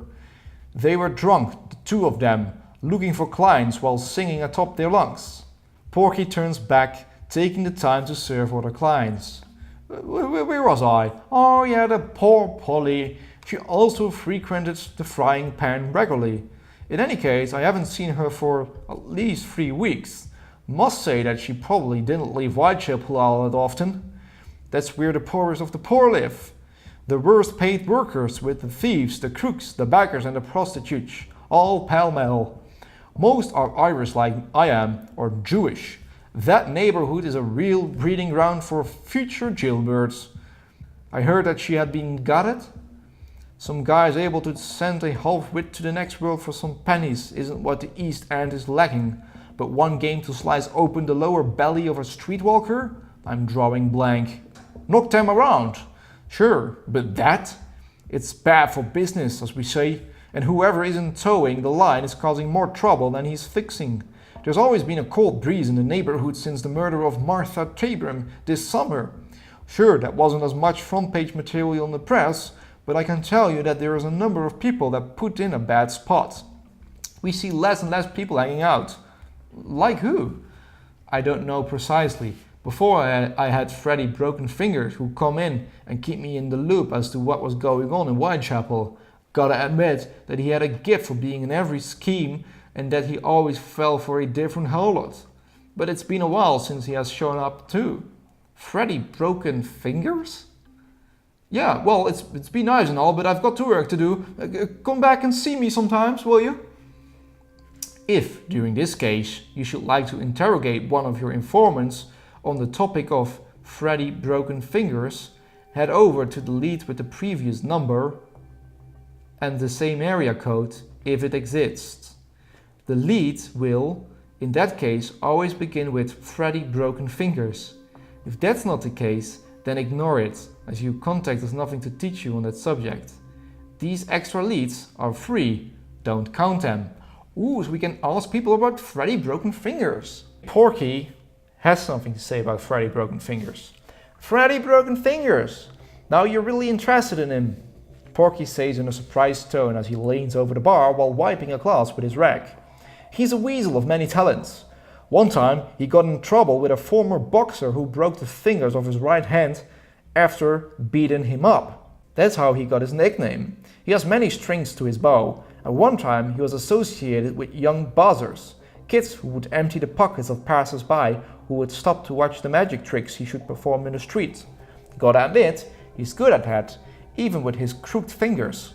They were drunk, the 2 of them, looking for clients while singing atop their lungs. Porky turns back, taking the time to serve other clients. Where was I? Oh yeah, the poor Polly. She also frequented the frying pan regularly. In any case, I haven't seen her for at least 3 weeks. Must say that she probably didn't leave Whitechapel all that often. That's where the poorest of the poor live. The worst paid workers, with the thieves, the crooks, the beggars and the prostitutes, all pell-mell. Most are Irish like I am, or Jewish. That neighborhood is a real breeding ground for future jailbirds. I heard that she had been gutted. Some guys able to send a half-wit to the next world for some pennies isn't what the East End is lacking, but one game to slice open the lower belly of a streetwalker? I'm drawing blank. Knock them around. Sure, but that? It's bad for business, as we say, and whoever isn't towing the line is causing more trouble than he's fixing. There's always been a cold breeze in the neighborhood since the murder of Martha Tabram this summer. Sure, that wasn't as much front-page material in the press, but I can tell you that there is a number of people that put in a bad spot. We see less and less people hanging out. Like who? I don't know precisely. Before I had Freddy Broken Fingers who come in and keep me in the loop as to what was going on in Whitechapel. Gotta admit that he had a gift for being in every scheme and that he always fell for a different harlot. But it's been a while since he has shown up too. Freddy Broken Fingers? Yeah, well, it's been nice and all, but I've got work to do. Come back and see me sometimes, will you? If, during this case, you should like to interrogate one of your informants on the topic of Freddy Broken Fingers, head over to the lead with the previous number. and the same area code if it exists. The lead will, in that case, always begin with Freddy Broken Fingers. If that's not the case, then ignore it, as your contact has nothing to teach you on that subject. These extra leads are free, don't count them. Ooh, so we can ask people about Freddy Broken Fingers. Porky has something to say about Freddy Broken Fingers. Freddy Broken Fingers! Now you're really interested in him, Porky says in a surprised tone as he leans over the bar while wiping a glass with his rag. He's a weasel of many talents. One time he got in trouble with a former boxer who broke the fingers of his right hand after beating him up. That's how he got his nickname. He has many strings to his bow. At one time he was associated with young buzzers, kids who would empty the pockets of passers-by who would stop to watch the magic tricks he should perform in the street. Gotta admit, he's good at that, even with his crooked fingers.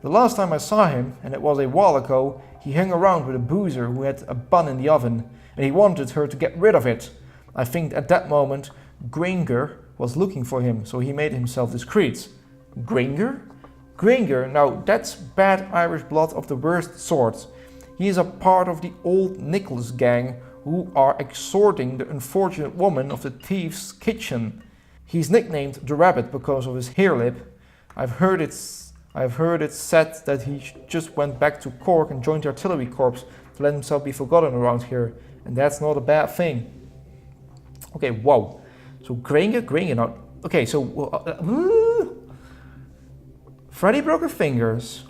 The last time I saw him, and it was a while ago, he hung around with a boozer who had a bun in the oven, and he wanted her to get rid of it. I think at that moment, Granger was looking for him, so he made himself discreet. Granger? Granger, now that's bad Irish blood of the worst sort. He is a part of the old Nicholas gang who are extorting the unfortunate woman of the thief's kitchen. He's nicknamed the Rabbit because of his hair lip. I've heard it said that he just went back to Cork and joined the artillery corps to let himself be forgotten around here, and that's not a bad thing. Okay, whoa. So Granger now. Okay, so Freddy Broken Fingers.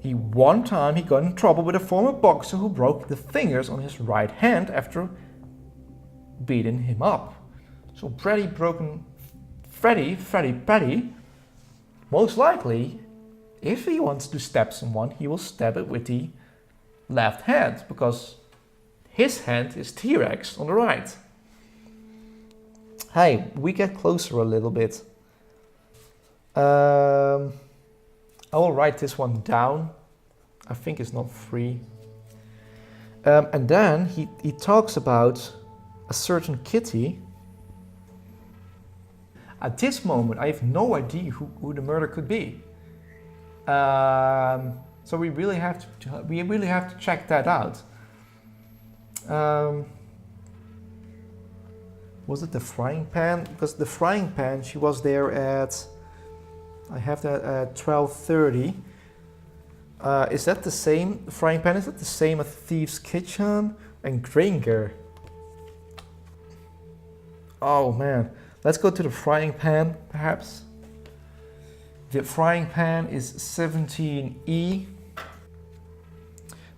One time he got in trouble with a former boxer who broke the fingers on his right hand after beating him up. So Freddy, most likely, if he wants to stab someone, he will stab it with the left hand, because his hand is T-Rex on the right. Hey, we get closer a little bit. I will write this one down. I think it's not free. And then he talks about a certain kitty. At this moment, I have no idea who the murder could be. So we really have to check that out. Was it the frying pan? Because the frying pan, she was there at, I have that at 12:30. Is that the same frying pan? Is that the same as Thieves' Kitchen and Granger? Oh man, let's go to the frying pan, perhaps. The frying pan is 17E.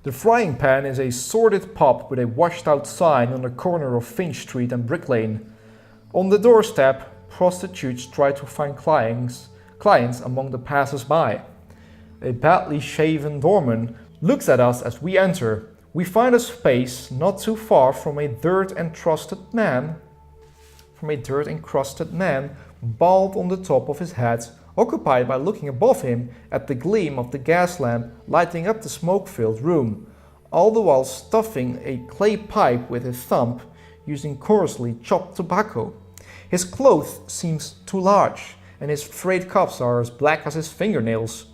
The frying pan is a sordid pub with a washed out sign on the corner of Finch Street and Brick Lane. On the doorstep, prostitutes try to find clients among the passers-by. A badly shaven doorman looks at us as we enter. We find a space not too far from a dirt-encrusted man, bald on the top of his head, occupied by looking above him at the gleam of the gas lamp lighting up the smoke-filled room, all the while stuffing a clay pipe with his thumb, using coarsely chopped tobacco. His clothes seems too large, and his frayed cuffs are as black as his fingernails.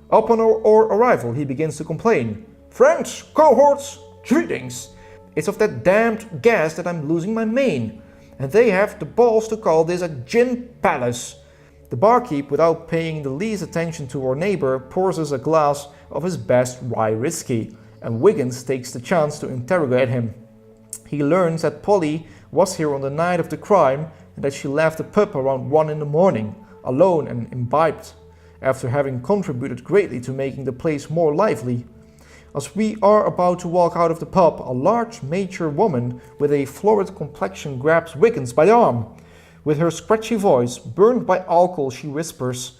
Upon our arrival, he begins to complain. "Friends, cohorts, greetings! It's of that damned gas that I'm losing my mane, and they have the balls to call this a gin palace." The barkeep, without paying the least attention to our neighbor, pours us a glass of his best rye whiskey, and Wiggins takes the chance to interrogate him. He learns that Polly was here on the night of the crime and that she left the pub around 1 in the morning, alone and imbibed, after having contributed greatly to making the place more lively. As we are about to walk out of the pub, a large, mature woman with a florid complexion grabs Wiggins by the arm. With her scratchy voice, burned by alcohol, she whispers,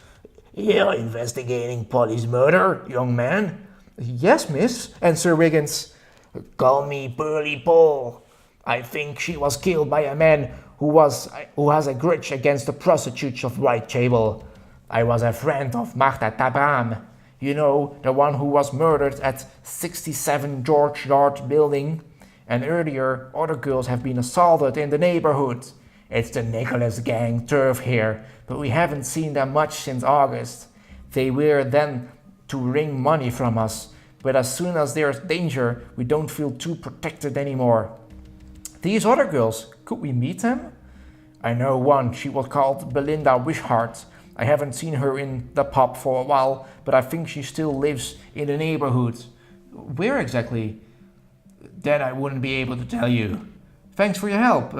"You're investigating Polly's murder, young man?" "Yes, miss," answers Wiggins. "Call me Burly Paul. I think she was killed by a man who has a grudge against the prostitutes of Whitechapel. I was a friend of Martha Tabram. You know, the one who was murdered at 67 George Yard building. And earlier, other girls have been assaulted in the neighborhood. It's the Nicholas gang turf here, but we haven't seen them much since August. They were then to wring money from us, but as soon as there's danger, we don't feel too protected anymore. These other girls, could we meet them? I know one, she was called Belinda Wishart. I haven't seen her in the pub for a while, but I think she still lives in the neighborhood. Where exactly? That I wouldn't be able to tell you. Thanks for your help,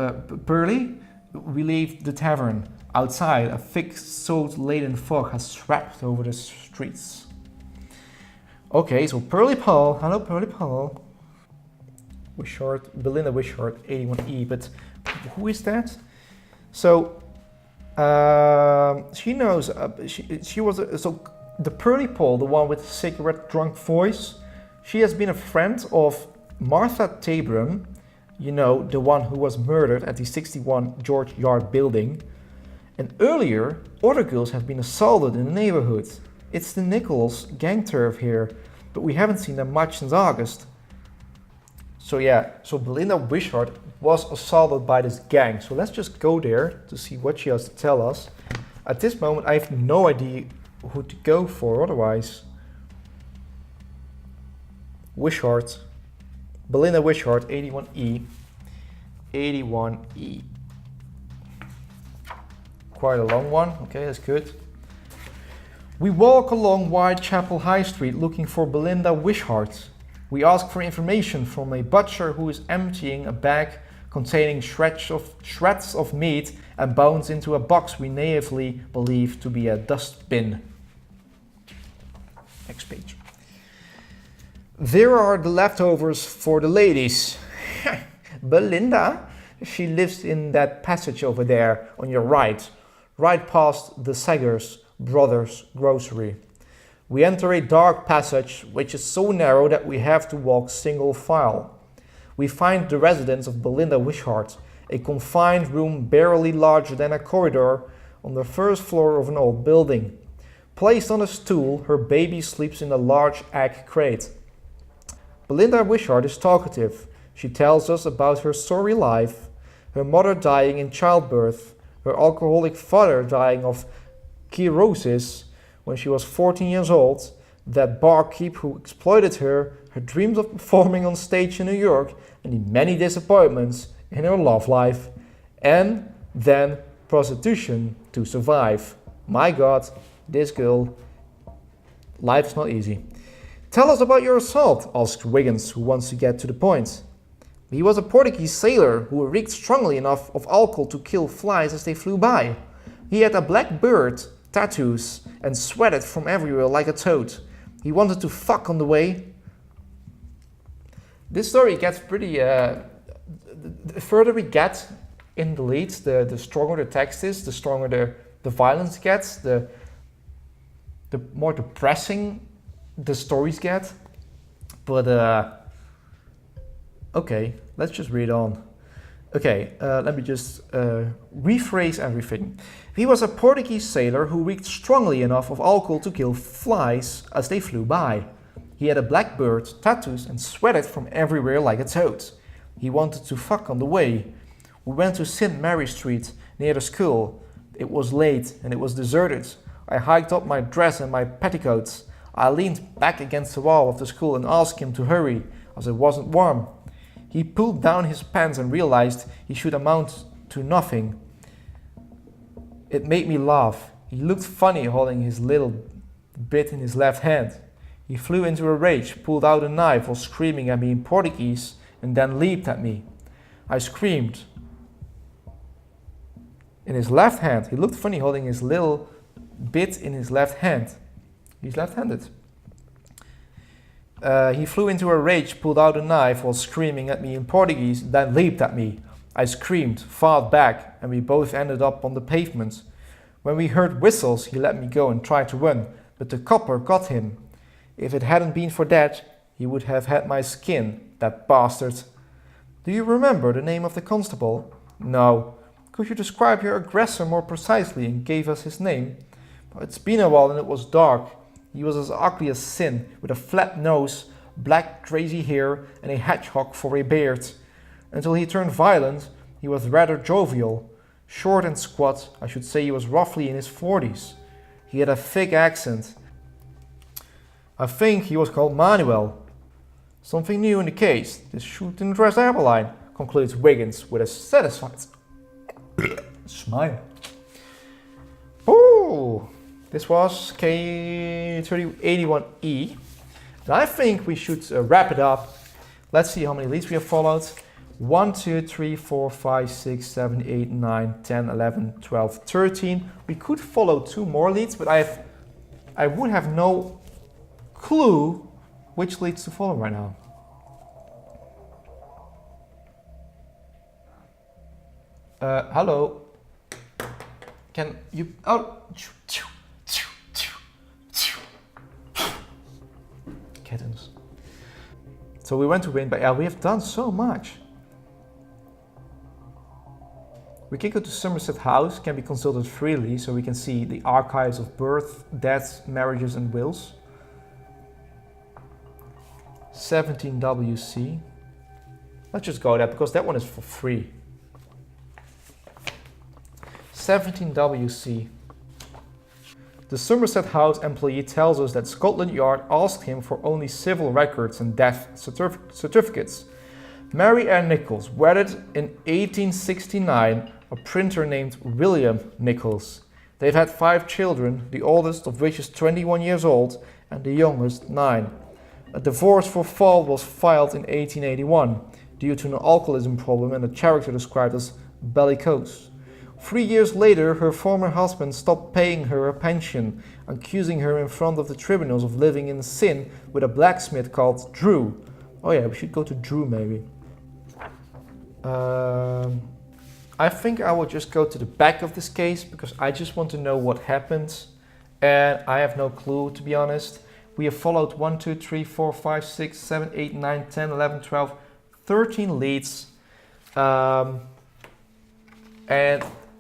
Pearlie. We leave the tavern. Outside, a thick, salt-laden fog has swept over the streets. Okay, so Pearlie Paul. Hello, Pearlie Paul. Wishart, Belinda Wishart, 81E. But who is that? So she knows. She was so the Pearlie Paul, the one with the cigarette drunk voice. She has been a friend of Martha Tabram. You know, the one who was murdered at the 61 George Yard building. And earlier, other girls have been assaulted in the neighborhood. It's the Nichols gang turf here, but we haven't seen them much since August. So yeah, so Belinda Wishart was assaulted by this gang. So let's just go there to see what she has to tell us. At this moment, I have no idea who to go for otherwise. Wishart. Belinda Wishart, 81E. 81E. Quite a long one. Okay, that's good. We walk along Whitechapel High Street looking for Belinda Wishart. We ask for information from a butcher who is emptying a bag containing shreds of meat and bones into a box we naively believe to be a dustbin. Next page. There are the leftovers for the ladies. Belinda, she lives in that passage over there on your right past the Saggers Brothers grocery. We enter a dark passage which is so narrow that we have to walk single file. We find the residence of Belinda Wishart, a confined room barely larger than a corridor on the first floor of an old building. Placed on a stool, her baby sleeps in a large egg crate. Belinda Wishart is talkative. She tells us about her sorry life, her mother dying in childbirth, her alcoholic father dying of cirrhosis when she was 14 years old, that barkeep who exploited her, her dreams of performing on stage in New York, and the many disappointments in her love life, and then prostitution to survive. My God, this girl, life's not easy. Tell us about your assault, asks Wiggins, who wants to get to the point. He was a Portuguese sailor who reeked strongly enough of alcohol to kill flies as they flew by. He had a black bird, tattoos, and sweated from everywhere like a toad. He wanted to fuck on the way. This story gets pretty... the further we get in the leads, the stronger the text is, the stronger the violence gets, the more depressing the stories get. But okay, let's just read on. Okay, let me just rephrase everything. He was a Portuguese sailor who reeked strongly enough of alcohol to kill flies as they flew by. He had a black bird, tattoos, and sweated from everywhere like a toad. He wanted to fuck on the way. We went to St. Mary Street near the school. It was late and it was deserted. I hiked up my dress and my petticoats. I leaned back against the wall of the school and asked him to hurry, as it wasn't warm. He pulled down his pants and realized he should amount to nothing. It made me laugh. He looked funny holding his little bit in his left hand. He flew into a rage, pulled out a knife while screaming at me in Portuguese, and then leaped at me. I screamed. In his left hand. He looked funny holding his little bit in his left hand. He's left-handed. He flew into a rage, pulled out a knife while screaming at me in Portuguese, then leaped at me. I screamed, fought back, and we both ended up on the pavement. When we heard whistles, he let me go and tried to run, but the copper got him. If it hadn't been for that, he would have had my skin, that bastard. Do you remember the name of the constable? No. Could you describe your aggressor more precisely and gave us his name? It's been a while and it was dark. He was as ugly as sin, with a flat nose, black crazy hair, and a hedgehog for a beard. Until he turned violent, he was rather jovial. Short and squat, I should say he was roughly in his 40s. He had a thick accent. I think he was called Manuel. Something new in the case. This should interest Airline, concludes Wiggins with a satisfied smile. Ooh, this was K3081E. And I think we should wrap it up. Let's see how many leads we have followed. 1, 2, 3, 4, 5, 6, 7, 8, 9, 10, 11, 12, 13. We could follow 2 more leads, but I would have no clue which leads to follow right now. Hello. Can you... Oh. Kittens. So we went to win, but yeah, we have done so much. We can go to Somerset House, can be consulted freely, so we can see the archives of birth, deaths, marriages and wills. 17WC. Let's just go there, because that one is for free. 17WC. The Somerset House employee tells us that Scotland Yard asked him for only civil records and death certificates. Mary Ann Nichols wedded in 1869 a printer named William Nichols. They've had 5 children, the oldest of which is 21 years old and the youngest 9. A divorce for fault was filed in 1881 due to an alcoholism problem and a character described as bellicose. 3 years later, her former husband stopped paying her a pension, accusing her in front of the tribunals of living in sin with a blacksmith called Drew. Oh yeah, we should go to Drew maybe. I think I will just go to the back of this case because I just want to know what happened and I have no clue, to be honest. We have followed 1, 2, 3, 4, 5, 6, 7, 8, 9, 10, 11, 12, 13 leads. And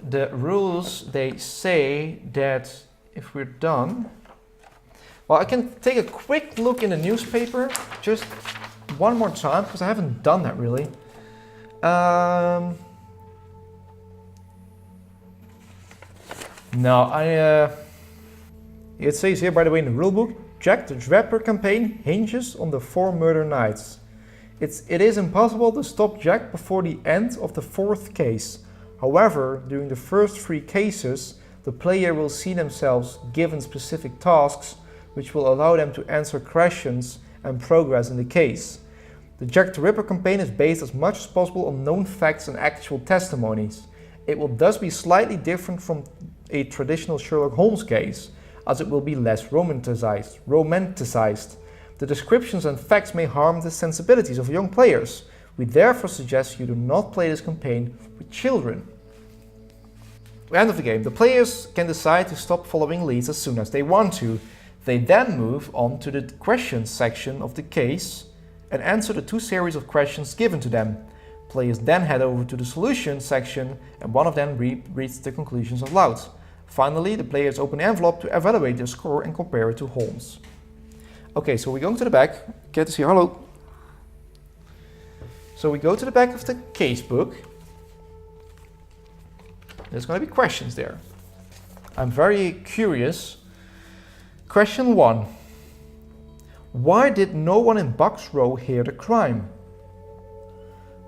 the rules, they say that if we're done, well, I can take a quick look in the newspaper just one more time because I haven't done that really. No, it says here, by the way, in the rulebook, Jack the Ripper campaign hinges on the 4 murder nights. It is impossible to stop Jack before the end of the 4th case. However, during the first 3 cases, the player will see themselves given specific tasks which will allow them to answer questions and progress in the case. The Jack the Ripper campaign is based as much as possible on known facts and actual testimonies. It will thus be slightly different from a traditional Sherlock Holmes case, as it will be less romanticized. The descriptions and facts may harm the sensibilities of young players. We therefore suggest you do not play this campaign with children. End of the game. The players can decide to stop following leads as soon as they want to. They then move on to the questions section of the case and answer the 2 series of questions given to them. Players then head over to the solution section and one of them reads the conclusions aloud. Finally, the players open the envelope to evaluate their score and compare it to Holmes. Okay, so we're going to the back. Get to see, hello. So we go to the back of the case book. There's going to be questions there. I'm very curious. Question 1. Why did no one in Bucks Row hear the crime?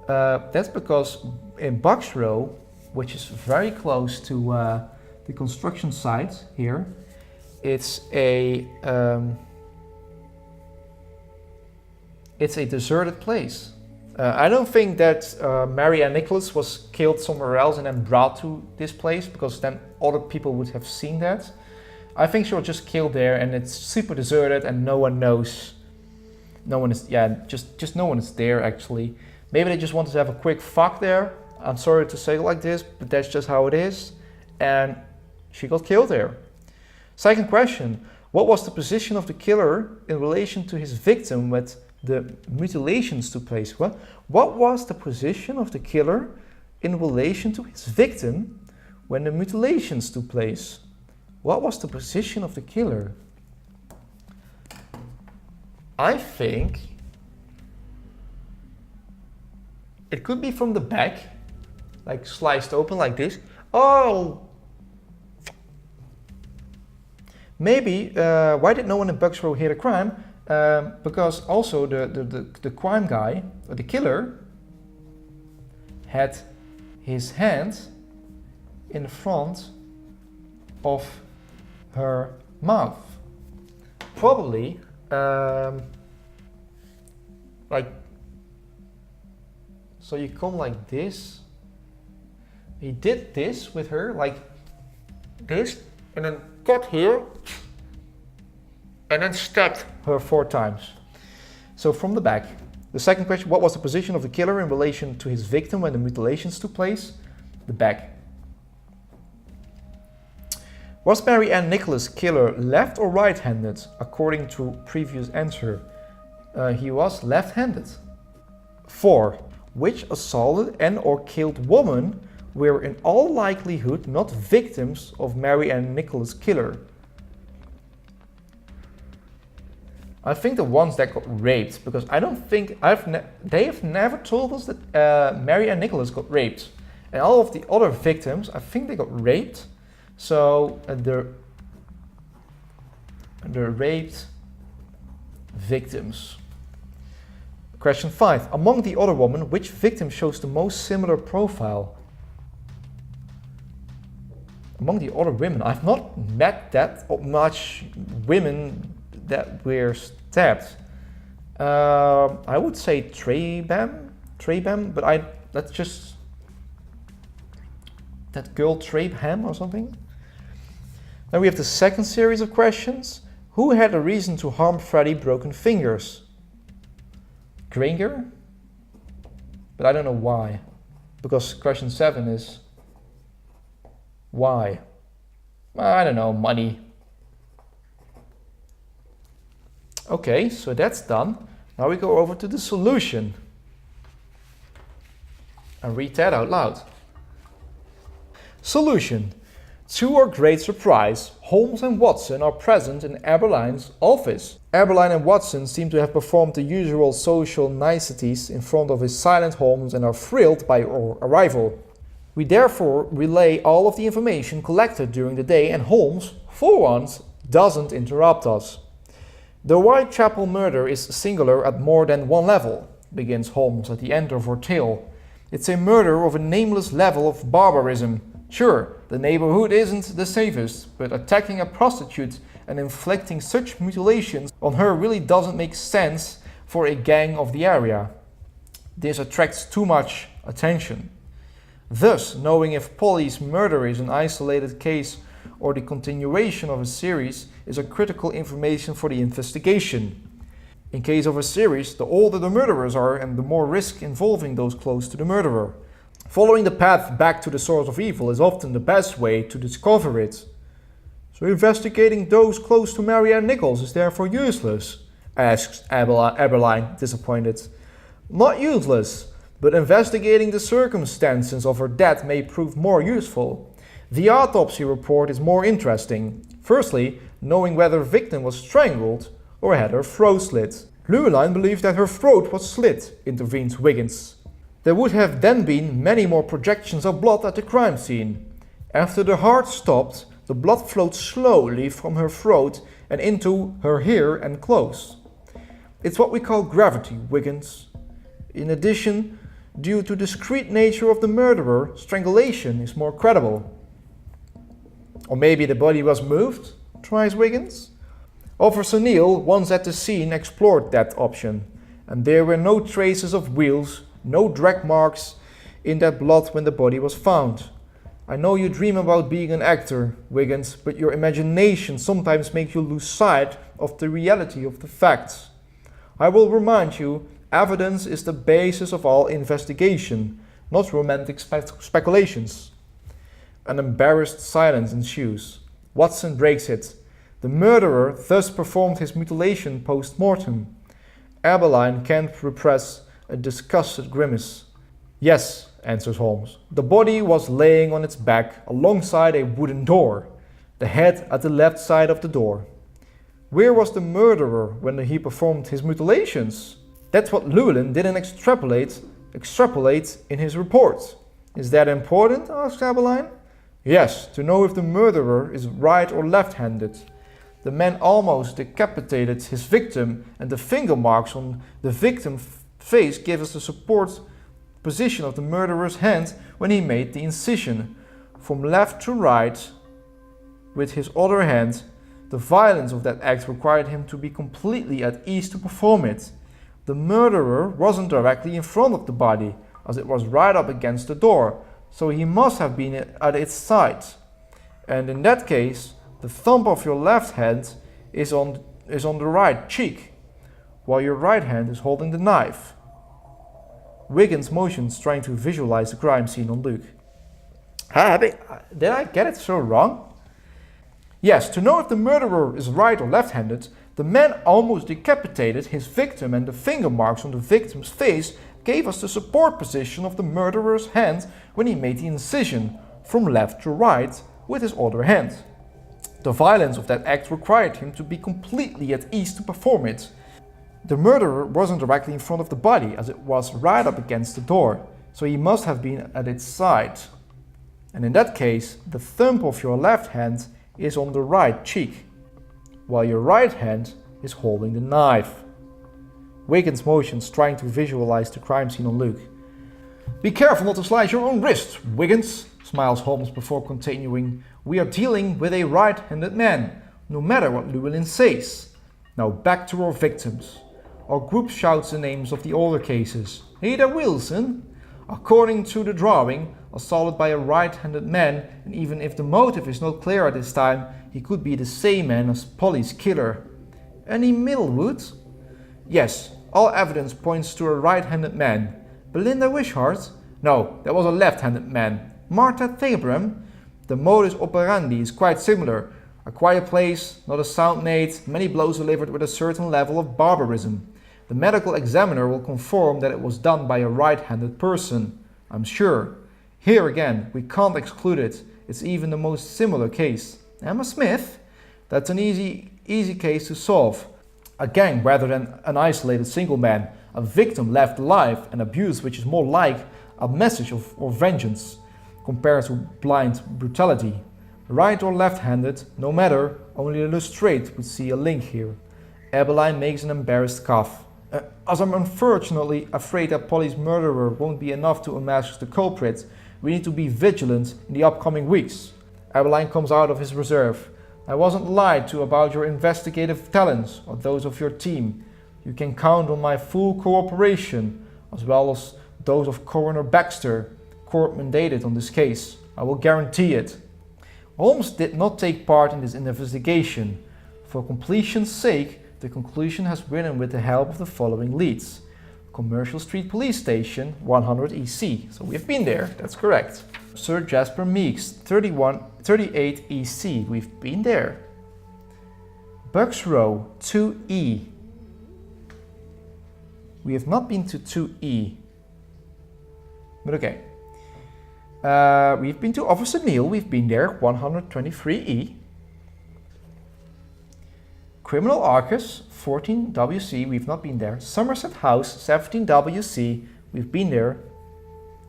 That's because in Bucks Row, which is very close to the construction site here, it's a deserted place. I don't think that Mary Ann Nichols was killed somewhere else and then brought to this place, because then other people would have seen that. I think she was just killed there and it's super deserted and no one knows. No one is, just no one is there actually. Maybe they just wanted to have a quick fuck there. I'm sorry to say it like this, but that's just how it is. And she got killed there. Second question, what was the position of the killer in relation to his victim when the mutilations took place? What was the position of the killer in relation to his victim when the mutilations took place? What was the position of the killer? I think it could be from the back, like sliced open like this. Oh! Maybe, why did no one in Bucks Row hear the crime? Because also the crime guy, or the killer, had his hand in front of her mouth. Probably, like, so you come like this. He did this with her, like this, and then cut here, and then stabbed her 4 times. So from the back. The second question, what was the position of the killer in relation to his victim when the mutilations took place? The back. Was Mary Ann Nicholas' killer left or right-handed? According to previous answer, he was left-handed. 4. Which assaulted and or killed woman were in all likelihood not victims of Mary Ann Nicholas' killer? I think the ones that got raped, because I don't think they have never told us that Mary Ann Nicholas got raped, and all of the other victims, I think they got raped. So the raped victims. Question 5. Among the other women, which victim shows the most similar profile? Among the other women, I've not met that much women that were stabbed. I would say Trebam, but that's just that girl Trebham or something. Then we have the second series of questions. Who had a reason to harm Freddy broken fingers? Granger? But I don't know why. Because question 7 is why? I don't know, money. Okay, so that's done. Now we go over to the solution. And read that out loud. Solution. To our great surprise, Holmes and Watson are present in Aberline's office. Aberline and Watson seem to have performed the usual social niceties in front of his silent Holmes and are thrilled by our arrival. We therefore relay all of the information collected during the day, and Holmes, for once, doesn't interrupt us. The Whitechapel murder is singular at more than one level, begins Holmes at the end of our tale. It's a murder of a nameless level of barbarism. Sure, the neighborhood isn't the safest, but attacking a prostitute and inflicting such mutilations on her really doesn't make sense for a gang of the area. This attracts too much attention. Thus, knowing if Polly's murder is an isolated case or the continuation of a series is a critical information for the investigation. In case of a series, the older the murderers are and the more risk involving those close to the murderer. Following the path back to the source of evil is often the best way to discover it. So investigating those close to Mary Ann Nichols is therefore useless, asks Aberline, disappointed. Not useless, but investigating the circumstances of her death may prove more useful. The autopsy report is more interesting. Firstly, knowing whether the victim was strangled or had her throat slit. Llewellyn believes that her throat was slit, intervenes Wiggins. There would have then been many more projections of blood at the crime scene. After the heart stopped, the blood flowed slowly from her throat and into her hair and clothes. It's what we call gravity, Wiggins. In addition, due to the discreet nature of the murderer, strangulation is more credible. Or maybe the body was moved, tries Wiggins. Officer Neal, once at the scene, explored that option, and there were no traces of wheels, no drag marks in that blood when the body was found. I know you dream about being an actor, Wiggins, but your imagination sometimes makes you lose sight of the reality of the facts. I will remind you, evidence is the basis of all investigation, not romantic speculations. An embarrassed silence ensues. Watson breaks it. The murderer thus performed his mutilation post-mortem. Aberline can't repress a disgusted grimace. Yes, answers Holmes. The body was laying on its back alongside a wooden door, the head at the left side of the door. Where was the murderer when he performed his mutilations? That's what Llewellyn didn't extrapolate in his report. Is that important? Asks Aberline. Yes, to know if the murderer is right or left-handed. The man almost decapitated his victim, and the finger marks on the victim's face gave us the support position of the murderer's hand when he made the incision from left to right with his other hand. The violence of that act required him to be completely at ease to perform it. The murderer wasn't directly in front of the body, as it was right up against the door, so he must have been at its side. And in that case, the thumb of your left hand is on the right cheek, while your right hand is holding the knife. Wiggins motions, trying to visualize the crime scene on Luke. Did I get it so wrong? Yes, to know if the murderer is right or left-handed, the man almost decapitated his victim, and the finger marks on the victim's face gave us the support position of the murderer's hand when he made the incision from left to right with his other hand. The violence of that act required him to be completely at ease to perform it. The murderer wasn't directly in front of the body, as it was right up against the door, so he must have been at its side. And in that case, the thumb of your left hand is on the right cheek, while your right hand is holding the knife. Wiggins motions, trying to visualize the crime scene on Luke. Be careful not to slice your own wrist, Wiggins, smiles Holmes before continuing. We are dealing with a right-handed man, no matter what Llewellyn says. Now back to our victims. Our group shouts the names of the older cases. Ada Wilson, according to the drawing, assaulted by a right-handed man, and even if the motive is not clear at this time, he could be the same man as Polly's killer. Annie Middlewood? Yes, all evidence points to a right-handed man. Belinda Wishart? No, that was a left-handed man. Martha Tabram? The modus operandi is quite similar. A quiet place, not a sound made, many blows delivered with a certain level of barbarism. The medical examiner will confirm that it was done by a right-handed person, I'm sure. Here again, we can't exclude it. It's even the most similar case. Emma Smith? That's an easy case to solve. A gang rather than an isolated single man. A victim left alive, an abuse which is more like a message of vengeance compared to blind brutality. Right or left-handed, no matter, only a illustrate would see a link here. Ebeline makes an embarrassed cough. As I'm unfortunately afraid that Polly's murderer won't be enough to unmask the culprit, we need to be vigilant in the upcoming weeks. Ebeline comes out of his reserve. I wasn't lied to about your investigative talents or those of your team. You can count on my full cooperation, as well as those of Coroner Baxter, court mandated on this case. I will guarantee it. Holmes did not take part in this investigation. For completion's sake, the conclusion has written with the help of the following leads. Commercial Street Police Station, 100 EC. So we've been there, that's correct. Sir Jasper Meeks, 38 EC. We've been there. Bucks Row, 2E. We have not been to 2E. But okay. We've been to Officer Neal, we've been there, 123E. Criminal Arcus, 14WC, we've not been there. Somerset House, 17WC, we've been there.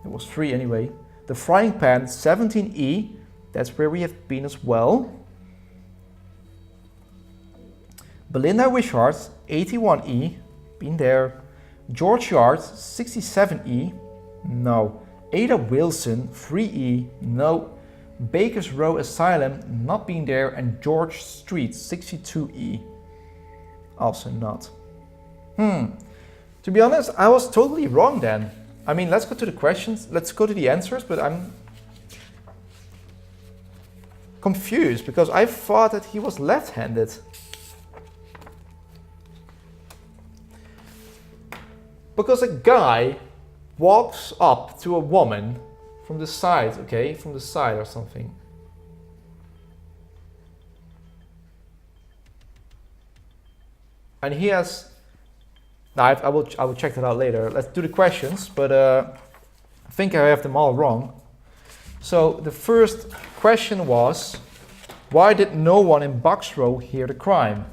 It was free anyway. The Frying Pan, 17E, that's where we have been as well. Belinda Wishart, 81E, been there. George Yard, 67E, no. Ada Wilson, 3E, no. Baker's Row Asylum, not been there. And George Street, 62E, also not. To be honest, I was totally wrong then. I mean, let's go to the questions, let's go to the answers, but I'm confused because I thought that he was left-handed. Because a guy walks up to a woman from the side, okay? From the side or something. And he has... Now, I will check that out later. Let's do the questions, but I think I have them all wrong. So the first question was, why did no one in Bucks Row hear the crime?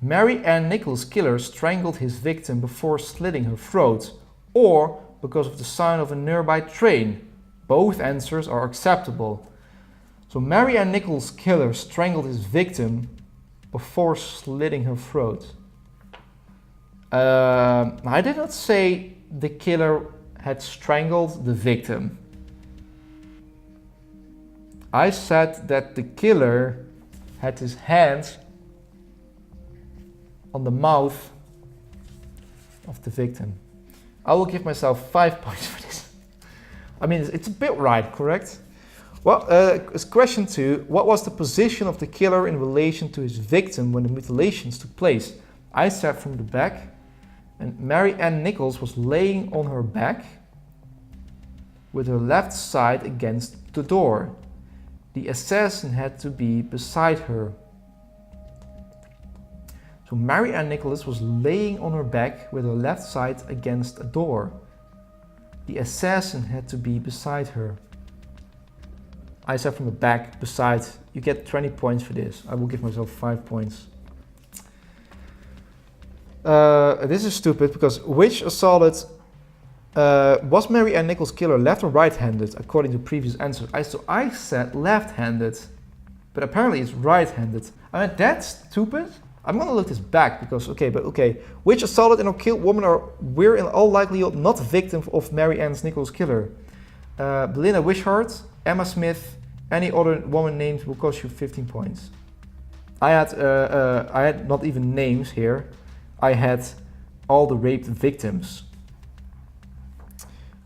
Mary Ann Nichols' killer strangled his victim before slitting her throat, or because of the sound of a nearby train. Both answers are acceptable. So Mary Ann Nichols' killer strangled his victim before slitting her throat. I did not say the killer had strangled the victim. I said that the killer had his hands on the mouth of the victim. I will give myself 5 points for this. I mean, it's a bit right, correct? Well, question 2. What was the position of the killer in relation to his victim when the mutilations took place? I said from the back, and Mary Ann Nichols was laying on her back with her left side against the door. The assassin had to be beside her. So Mary Ann Nichols was laying on her back with her left side against a door. The assassin had to be beside her. I said from the back, beside. You get 20 points for this. I will give myself 5 points. This is stupid because which assaulted was Mary Ann Nichols' killer left or right-handed according to previous answers? So I said left-handed, but apparently it's right-handed. I mean, that's stupid. I'm gonna look this back because okay. Which assaulted and or killed women were in all likelihood not victims of Mary Ann Nichols' killer? Belinda Wishart, Emma Smith, any other woman named will cost you 15 points. I had not even names here. I had all the raped victims.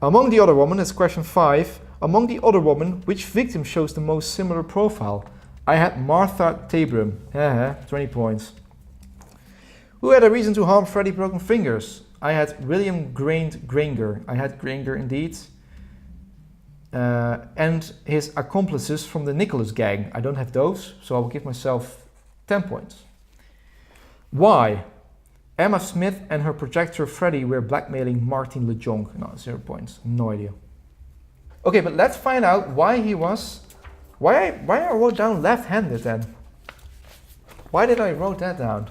Among the other women, that's question 5. Among the other women, which victim shows the most similar profile? I had Martha Tabram. 20 points. Who had a reason to harm Freddie Broken Fingers? I had William Granger. I had Granger indeed. And his accomplices from the Nicholas gang. I don't have those, so I will give myself 10 points. Why? Emma Smith and her projector Freddie were blackmailing Martin LeJong. No, 0 points. No idea. Okay, but let's find out why he was... Why I wrote down left-handed then? Why did I wrote that down?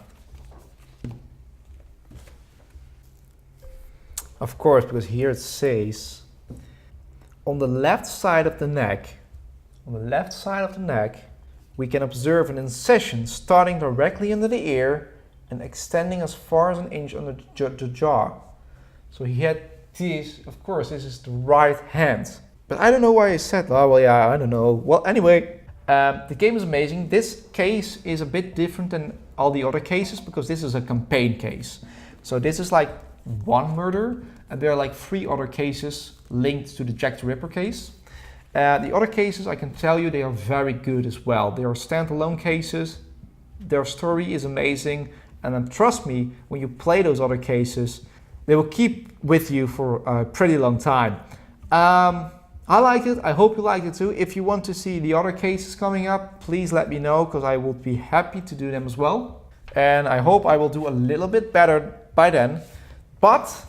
Of course, because here it says... On the left side of the neck, we can observe an incision starting directly under the ear and extending as far as an inch under the jaw. So he had this, of course, this is the right hand. But I don't know why I said, oh, well, yeah, I don't know. Well, anyway, the game is amazing. This case is a bit different than all the other cases because this is a campaign case. So this is like one murder, and there are like 3 other cases linked to the Jack the Ripper case. The other cases, I can tell you, they are very good as well. They are standalone cases. Their story is amazing. And then trust me, when you play those other cases, they will keep with you for a pretty long time. I liked it. I hope you liked it too. If you want to see the other cases coming up, please let me know because I will be happy to do them as well. And I hope I will do a little bit better by then. But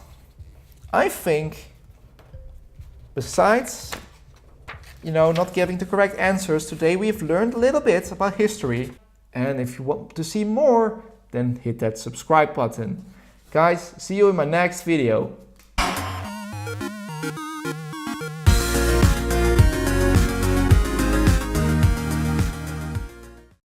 I think, besides, not giving the correct answers, today we've learned a little bit about history. And if you want to see more, then hit that subscribe button. Guys, see you in my next video.